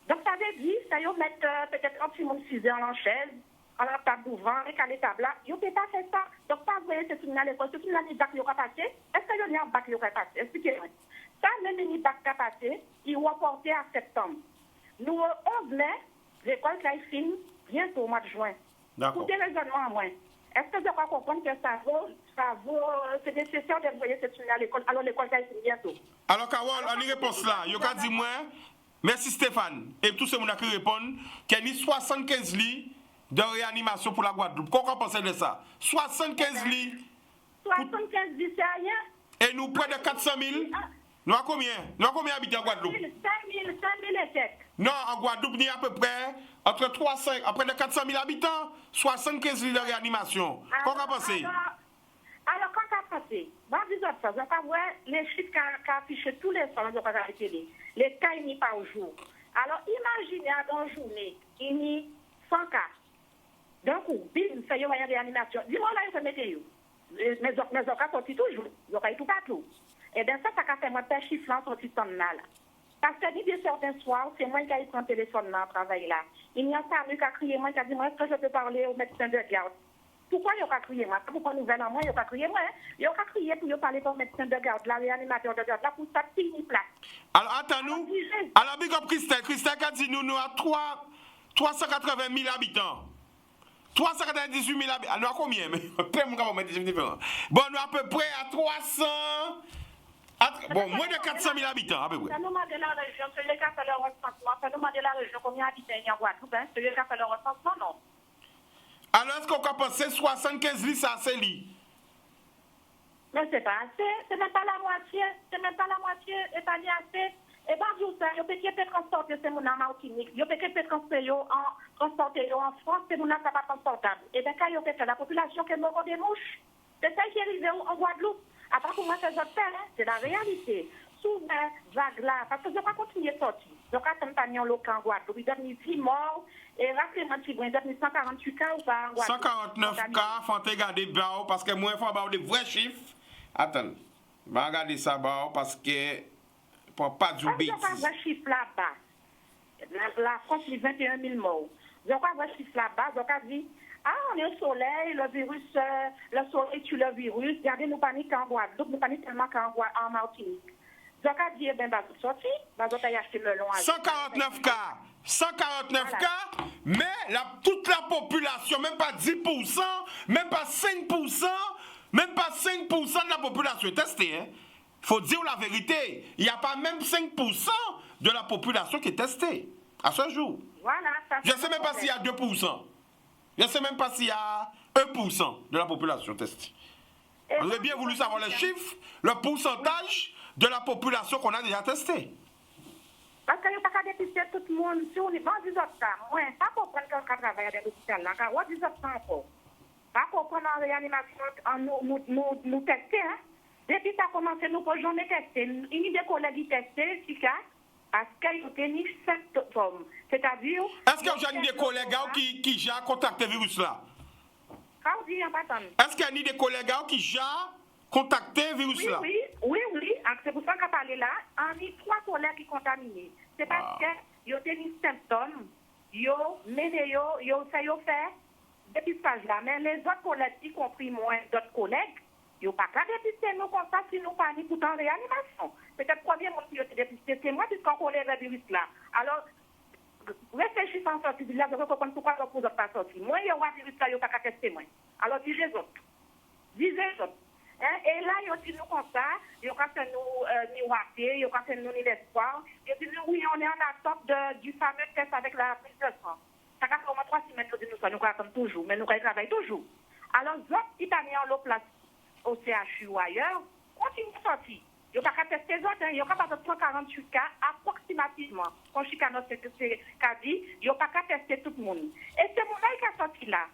Donc, ça veut dire, ça y mettre peut-être un petit monde 6 heures en chaise, en la table d'ouvant, et qu'à l'étable là, ils ne peuvent pas faire ça. Donc, pas vous voyez ce film à l'école, ce film à l'école qui va passer. Est-ce qu'il y a un bac qui va passer? Expliquez-moi. Ça, même une bac qui va passer, il va porter à septembre. Nous, 11 mai, l'école qui finit bientôt au mois de juin. Pour des raisonnements en moins. Est-ce que vous pouvez comprendre que ça vaut, c'est nécessaire d'envoyer cette film à l'école, alors l'école qui finit bientôt? Alors, Carole, on y réponse là. Il y a dit moi, merci Stéphane, et tous ceux qui répondent, qu'il y a 75 lits de réanimation pour la Guadeloupe. Qu'est-ce qu'on pense de ça? 75 lits. 75 lits, c'est rien. Et nous, près de 400 000. Nous avons combien? Nous avons combien d'habitants en Guadeloupe? 5 000 et quelques. Non, en Guadeloupe, il y a à peu près entre 300, près de 400 000 habitants, 75 lits de réanimation. Qu'est-ce qu'on pense? Alors, quand on a pensé, on va voir les chiffres qu'affichent tous les salons de la télé. Les cas, il n'y a pas au jour. Alors, imaginez dans une journée, il y a 100 cas. D'un coup, bim, ça y est, il y a une réanimation. Dis-moi là, il faut mettre où? Mais on cas sorti toujours. Il y a tout partout. Et bien, ça a fait moi faire chiffre là, sorti de là. Parce que dit de certains soirs, c'est moi qui ai pris un téléphone là, travail là. Il y a un famille qui a crié, moi, qui a dit, moi, est-ce que je peux parler au médecin de garde? Pourquoi il a crié moi? Pourquoi nous venons moi? Il a crié moi? Il a crié pour parler au médecin de garde, la réanimateur de garde, là, pour ça, finir place. Alors, attends-nous. Alors, big up Christelle. Christelle a dit, nous à 380 000 habitants. 398 000 habitants. Nous à combien? Bon, nous à peu près à 300. Bon, moins de 400 000 habitants, à peu près. Ça nous demande la région, celui qui a fait le recensement. Ça nous demande la région, combien d'habitants il y a en Guadeloupe, celui qui a fait le recensement, non. Alors, est-ce qu'on peut penser 75 lits, ça c'est lit? Mais c'est pas assez, c'est même pas la moitié, et pas assez. Et bien, je sais, il peut transporter ces gens en Martinique, il peut transporter en France, ces gens ne sont pas transportables. Et bien, quand il peut faire la population qui est mort des mouches, c'est ça qui est arrivé en Guadeloupe. Après, pour moi, c'est c'est la réalité. Souvent, vague là, parce que je ne vais pas continuer à sortir. Je vais attendre un local en Guadeloupe, il donne 10 morts, et rappelez-moi, il donne 148 cas ou pas en Guadeloupe. 149 cas, il faut regarder bas, parce que moi, il faut avoir des vrais chiffres. Attends, je vais regarder ça bas, parce que, pour pas du bêtise. Je vais avoir un chiffre là-bas. La France, il y a 21 000 morts. Je vais avoir un chiffre là-bas, je vais dire, on est au soleil, le virus, le soleil tue le virus, regardez, nous paniquons en Guadeloupe, nous paniquons tellement en Martinique. Je vais dire, ben, je vais sortir, je vais acheter le long. 149 cas. 149 voilà. Cas, mais toute la population, même pas 10%, même pas 5%, même pas 5% de la population est testée. Il faut dire la vérité. Il n'y a pas même 5% de la population qui est testée à ce jour. Voilà, ça, je ne sais même pas s'il y a 2%. Je ne sais même pas s'il y a 1% de la population testée. Vous avez bien voulu savoir les chiffres, le pourcentage de la population qu'on a déjà testée. Parce qu'il n'y a pas qu'à dépister tout le monde. Si on est dans 10 autres cas, moi, pas pour prendre quelqu'un qui travaille dans l'hôpital, là, car on a 10 autres cas encore. Pas pour prendre en réanimation, nous tester. Hein. Depuis que ça a commencé, nous ne pouvons jamais tester. Il y a des collègues qui testent, c'est ça, parce qu'ils ont tenu 7 hommes. C'est-à-dire. Est-ce qu'il y a des collègues qui ont contacté le virus là? Est-ce qu'il y a des collègues qui ont contacté le virus là? Oui. C'est pour ça qu'on parle là. On a 3 collègues qui sont contaminés. C'est parce qu'ils ont tenu symptômes, ils ont fait dépistage là. Mais les autres collègues, y compris moi, d'autres collègues, ils n'ont pas qu'à dépister nous comme ça si nous pas ni pourtant réanimation. Peut-être premier monde qui a dépisté, c'est moi puisqu'on connaît le virus là. Alors, réfléchissez en sortie du village, vous comprenez pourquoi vous n'êtes pas sorti. Moi, il y a un virus là, il n'y a pas qu'à tester moi. Alors, disez autres. Disez autres. Et là, il y a dit nous comme ça, il y a fait nous miroiter, il y a fait nous l'espoir. Il y a dit nous, oui, on est en attente du fameux test avec la prise de sang. Ça fait au moins 3 semaines que nous sommes, nous attendons toujours, mais nous travaillons toujours. Alors, d'autres, ils ont mis en l'eau place au CHU ou ailleurs, continuez à sortir. Il n'y a pas qu'à tester les autres, il n'y a pas de 148 cas approximativement. Quand Chicanos c'est dit, il n'y a pas qu'à tester tout le monde. Et ces gens-là qui sont sortis là,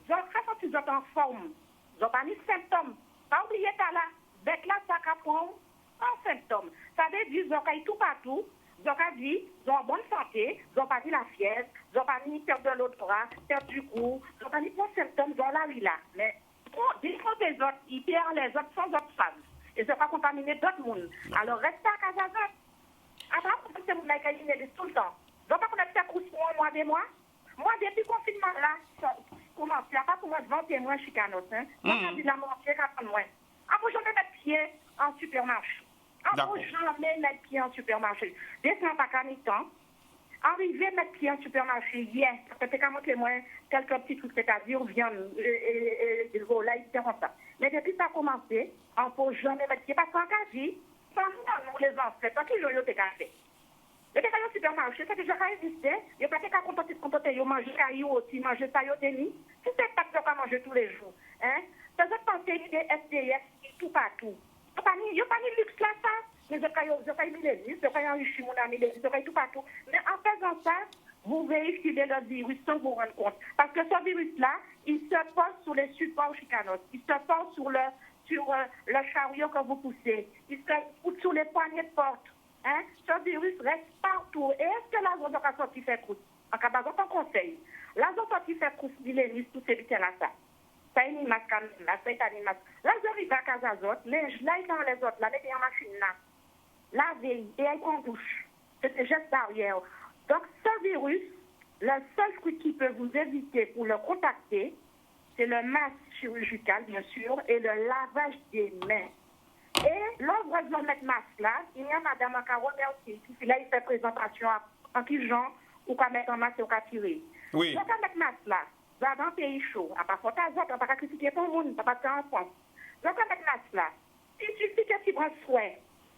ils ont sorti en forme, ils n'ont pas ni symptômes. Pas oublier ça là, bec là, ça va prendre un symptôme. Ça veut dire qu'ils ont tout partout, ils ont dit, ils ont en bonne santé, ils n'ont pas dit la fièvre, ils n'ont pas ni perte de l'autre bras, perte du cou, ils n'ont pas ni bon symptômes, ils ont la vie là. Mais des autres, ils perdent les autres sans autres femmes. Et ne pas contaminer d'autres mondes. Alors, restez à Casazot. Après, vous c'est mon mec tout le temps. Vous ne pas connaître ça pour un mois, 2 mois. Moi, depuis le confinement, là, commence, il n'y a pas pour moi de 20 mois Chicanos. Moi, je dis la moitié, 4 mois. Après, je vais mettre pied en supermarché. Après, je vais mettre pied en supermarché. Descends pas qu'à mi-temps. Arrivé à mettre pied en supermarché hier, parce que quand moi, quelques petits trucs, c'est-à-dire viande, et là, ils comme ça. Mais depuis que ça a commencé, on ne peut jamais mettre pied, parce qu'en cas de vie, sans nous, les ancêtres, tant qu'ils ont été cachés. Le détail au supermarché, c'est que je vais exister, il n'y a pas qu'à contenter, ils mangent caillou aussi, manger ça, ils déni. Si c'est pas que je vais manger tous les jours. Ça veut penser des SDF tout partout. Il n'y a pas de luxe là, ça. Mais je vais mis les listes, je vais enrichir mon ami, je vais tout partout. Mais en faisant ça, vous vérifiez le virus sans vous rendre compte. Parce que ce virus-là, il se pose sur les supports chicanos. Il se pose sur le chariot que vous poussez. Il se pose sur les poignées de porte. Ce virus reste partout. Et est-ce que l'azote a sorti fait croûte? En cas d'azote, un conseil. L'azote a sorti fait croûte, il est mis tout ces là ça. Ça est mis masque, ça est mis masque. L'azote, il va à Casazote, mais là, il est dans les autres, là, mettez en machine là. Lavez et elle en douche. C'est un geste barrière. Donc, ce virus, le seul truc qui peut vous éviter pour le contacter, c'est le masque chirurgical, bien sûr, et le lavage des mains. Et l'autre de mettre masque là, il y a Madame Akaro aussi, qui là, il fait présentation en qui genre, ou qu'à mettre un masque ou qu'à tirer. Oui. Donc, à mettre masque là, va dans un pays chaud, à pas faute à autres, à pas critiquer tout le monde, à pas faire en France. Donc, à mettre masque là, il suffit que tu prends soin,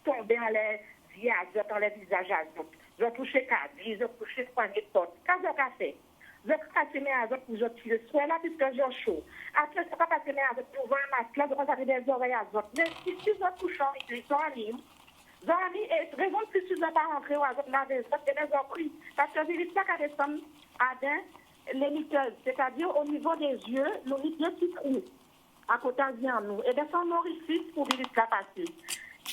tomber dans les visages, dans les visages à d'autres. Je touche cadi, je touche poignée de porte. Quand je café, je passe mes azotes pour je tire soit là puisque j'ai chaud. Après, je ne pas passer mes azotes pour voir un masque là, je vais avoir des oreilles azotes. Mais si je touche en ils sont amis. Et raison de plus, je ne vais pas rentrer aux azotes là, des autres, des pris. Parce que le virus là, quand descend à les muqueuses, c'est-à-dire au niveau des yeux, nous avons deux petits trous à côté de nous. Et descend l'orifice pour le virus là passer.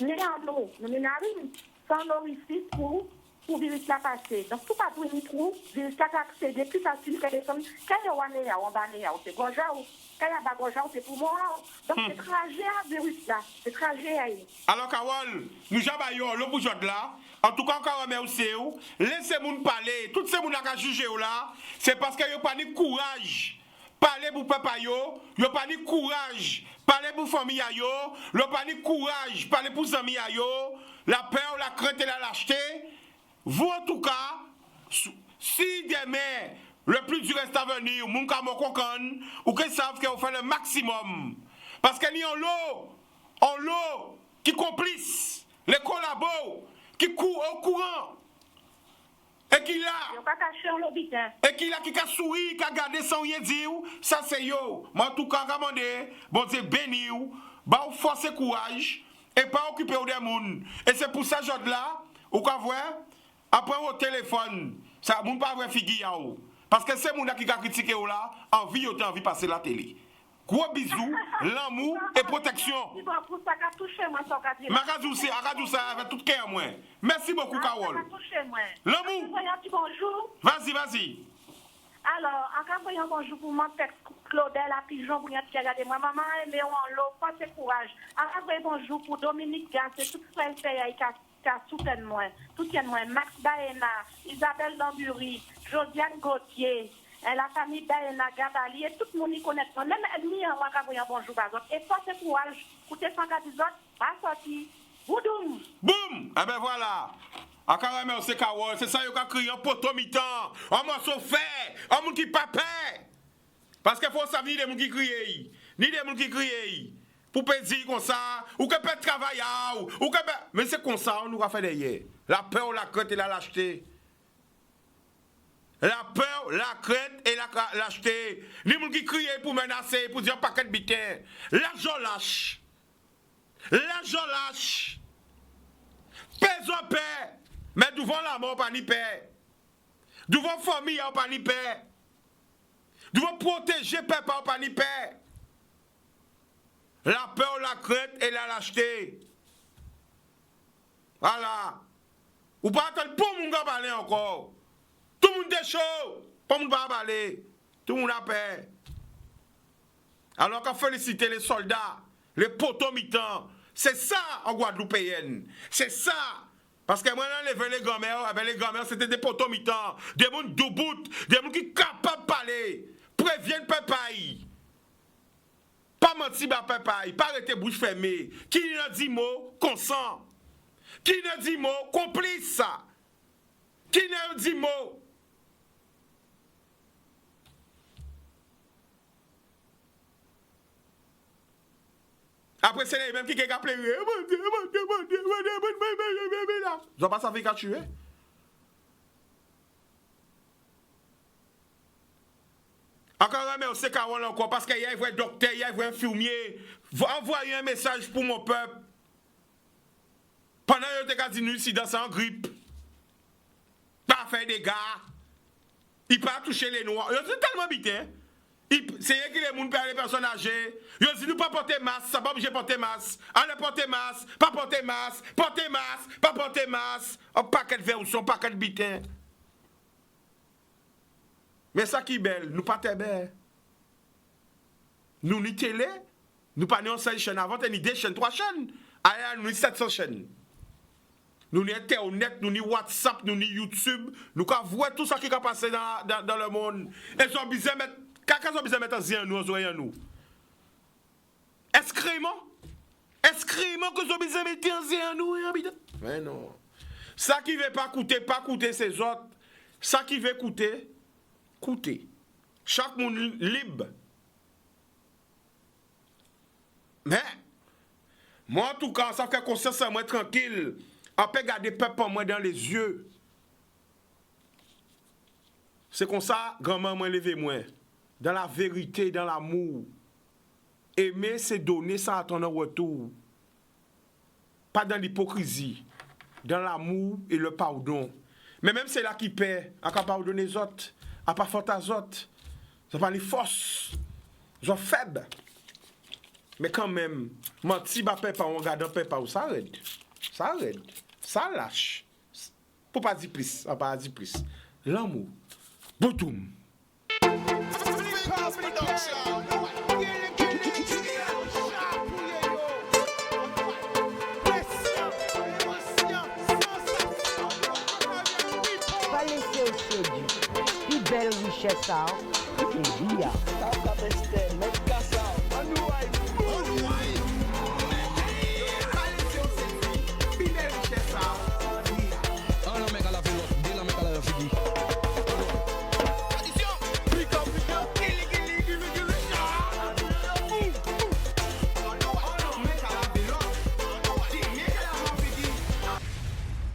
Nous avons une narine sans l'orifice pour le virus là passer. Donc, tout pas pour une trou, le virus là accéder plus facile que les sommes. Quand il y a un bané, c'est gorgeau. Quand il y a un gorgeau, c'est pour moi. Donc, c'est trajet à virus là. C'est trajet à Alors, Carole, nous avons le bourgeois là. En tout cas, encore merci. Laissez-moi parler. Tout ce monde qui a jugé là, c'est parce qu'il n'y a pas de courage. Parlez pour papa yo, yo pas ni courage. Parlez pour famille yo, yo pas ni courage. Parlez pour amis yo, la peur, la crainte et la lâcheté. Vous en tout cas, si demain le plus dur reste à venir, mon camo concon, ou que savent qu'on fait le maximum. Parce qu'il y a en l'eau qui complice, les collabos qui courent au courant. Et qui a souri, qui a gardé sans rien dire, ça c'est yo. Mais en tout cas, demandez, bon Dieu béni ou, bah ou force et courage, et pas occuper des gens. Et c'est pour ça, genre là, ou quoi voir, après au téléphone, ça moun pas vrai figure ou. Parce que c'est moun qui a critiqué ou là, envie de passer la télé. Gros bisous, l'amour et protection. Makazou c'est avec tout cœur moi. Merci beaucoup Carole. L'amour. Bonjour. Vas-y. Alors, encore voyons bonjour pour mon texte Claudel à Pigeon pour qui regarder moi maman mais on l'eau force et courage. Encore voyons bonjour pour Dominique Gasse tout ça fait qui a soutenu moi. Soutient moi Max Baena, Isabelle Lambury, Josiane Gauthier. La famille d'Aena Gabali et tout le monde y connaît. Même ennemi, on va avoir un bonjour. Et force et courage. Écoutez 114 autres, pas sorti. Boudoum. Boum. Eh ben voilà. A caramel c'est Kawol, c'est ça yo ka crié en poteau mi-temps, en morceau fait, en moun qui pas peur. Parce que faut savoir ni des moun qui crient, ni des moun qui crient. Pour dire comme ça, ou que peut travailler, ou que mais c'est comme ça on nous a fait derrière. La peur, la crainte et la lâcheté. La peur, la crainte et la lâcheté. Les gens qui crient pour menacer, pour dire un paquet de bitin. L'argent lâche. L'argent lâche. Pèse en paix. Mais devant la mort, pas ni paix. Devant la famille, pas ni paix. Devant protéger peuple, pas ni paix. La peur, la crainte et la lâcheté. Voilà. Ou pas attendre pour mon gars parler encore. Tout le monde est chaud. Pas mon gars parler. Tout le monde a peur. Alors qu'on félicite les soldats, les poteaux mi-temps. C'est ça en Guadeloupéenne. C'est ça. Parce que moi, les grand-mères, c'était des poteaux mi-temps. Des gens debout, des gens qui sont capables de parler. Préviennent papa. Pas mentir à papa, pas arrêter bouche fermée. Qui n'a dit mot, consent. Qui n'a dit mot, complice. Qui n'a dit mot. Après, c'est les mêmes qui ont appelé. Je ne pas savoir qu'à tuer. Encore mais on sait qu'on encore parce qu'il y a un docteur, il y a un infirmier. Envoyez un message pour mon peuple. Pendant que vous avez dit nous dans en grippe. Pas faire des gars. Il pas toucher les noirs. C'est tellement habité. C'est eux qui les gens les personnes âgées. Ils disent nous pas porter masque, ça pas obligé porter masque. Allez porter masque, pas porter masque, porter masque, pas porter masque. Un paquet de verre ou son paquet de bitin. Mais ça qui est belle, nous pas très belle. Nous ni télé, nous pas ni 5 chaînes avant, ni 2 chaînes, 3 chaînes. Ailleurs, nous ni 700 chaînes. Nous ni Internet, nous ni WhatsApp, nous ni YouTube. Nous avons vu tout ça qui a passé dans le monde. Et ils ont besoin de mettre, quand ils ont besoin de mettre un zéro nous. Escrément que ils ont besoin de mettre un zéro nous. Mais non. Ça qui ne veut pas coûter ces autres. Ça qui veut coûter. Chaque monde libre. Mais, moi en tout cas, ça fait conscience à moi tranquille. On peut garder peuple en moi dans les yeux. C'est comme ça, grand-maman m'a levé moi. Dans la vérité, dans l'amour. Aimer, c'est donner ça à ton retour. Pas dans l'hypocrisie. Dans l'amour et le pardon. Mais même c'est là qui paie, on peut pardonner les autres. À pas faute à autres. Ça pas les forces. Ils sont faibles. Mais quand même, mentir à papa, on regarde papa, ça arrête. Ça lâche. Pour pas dire plus, on pas dire plus. L'amour. Boutoum. Pas laisser au séduit. Plus belle richesse, ça. Et bien.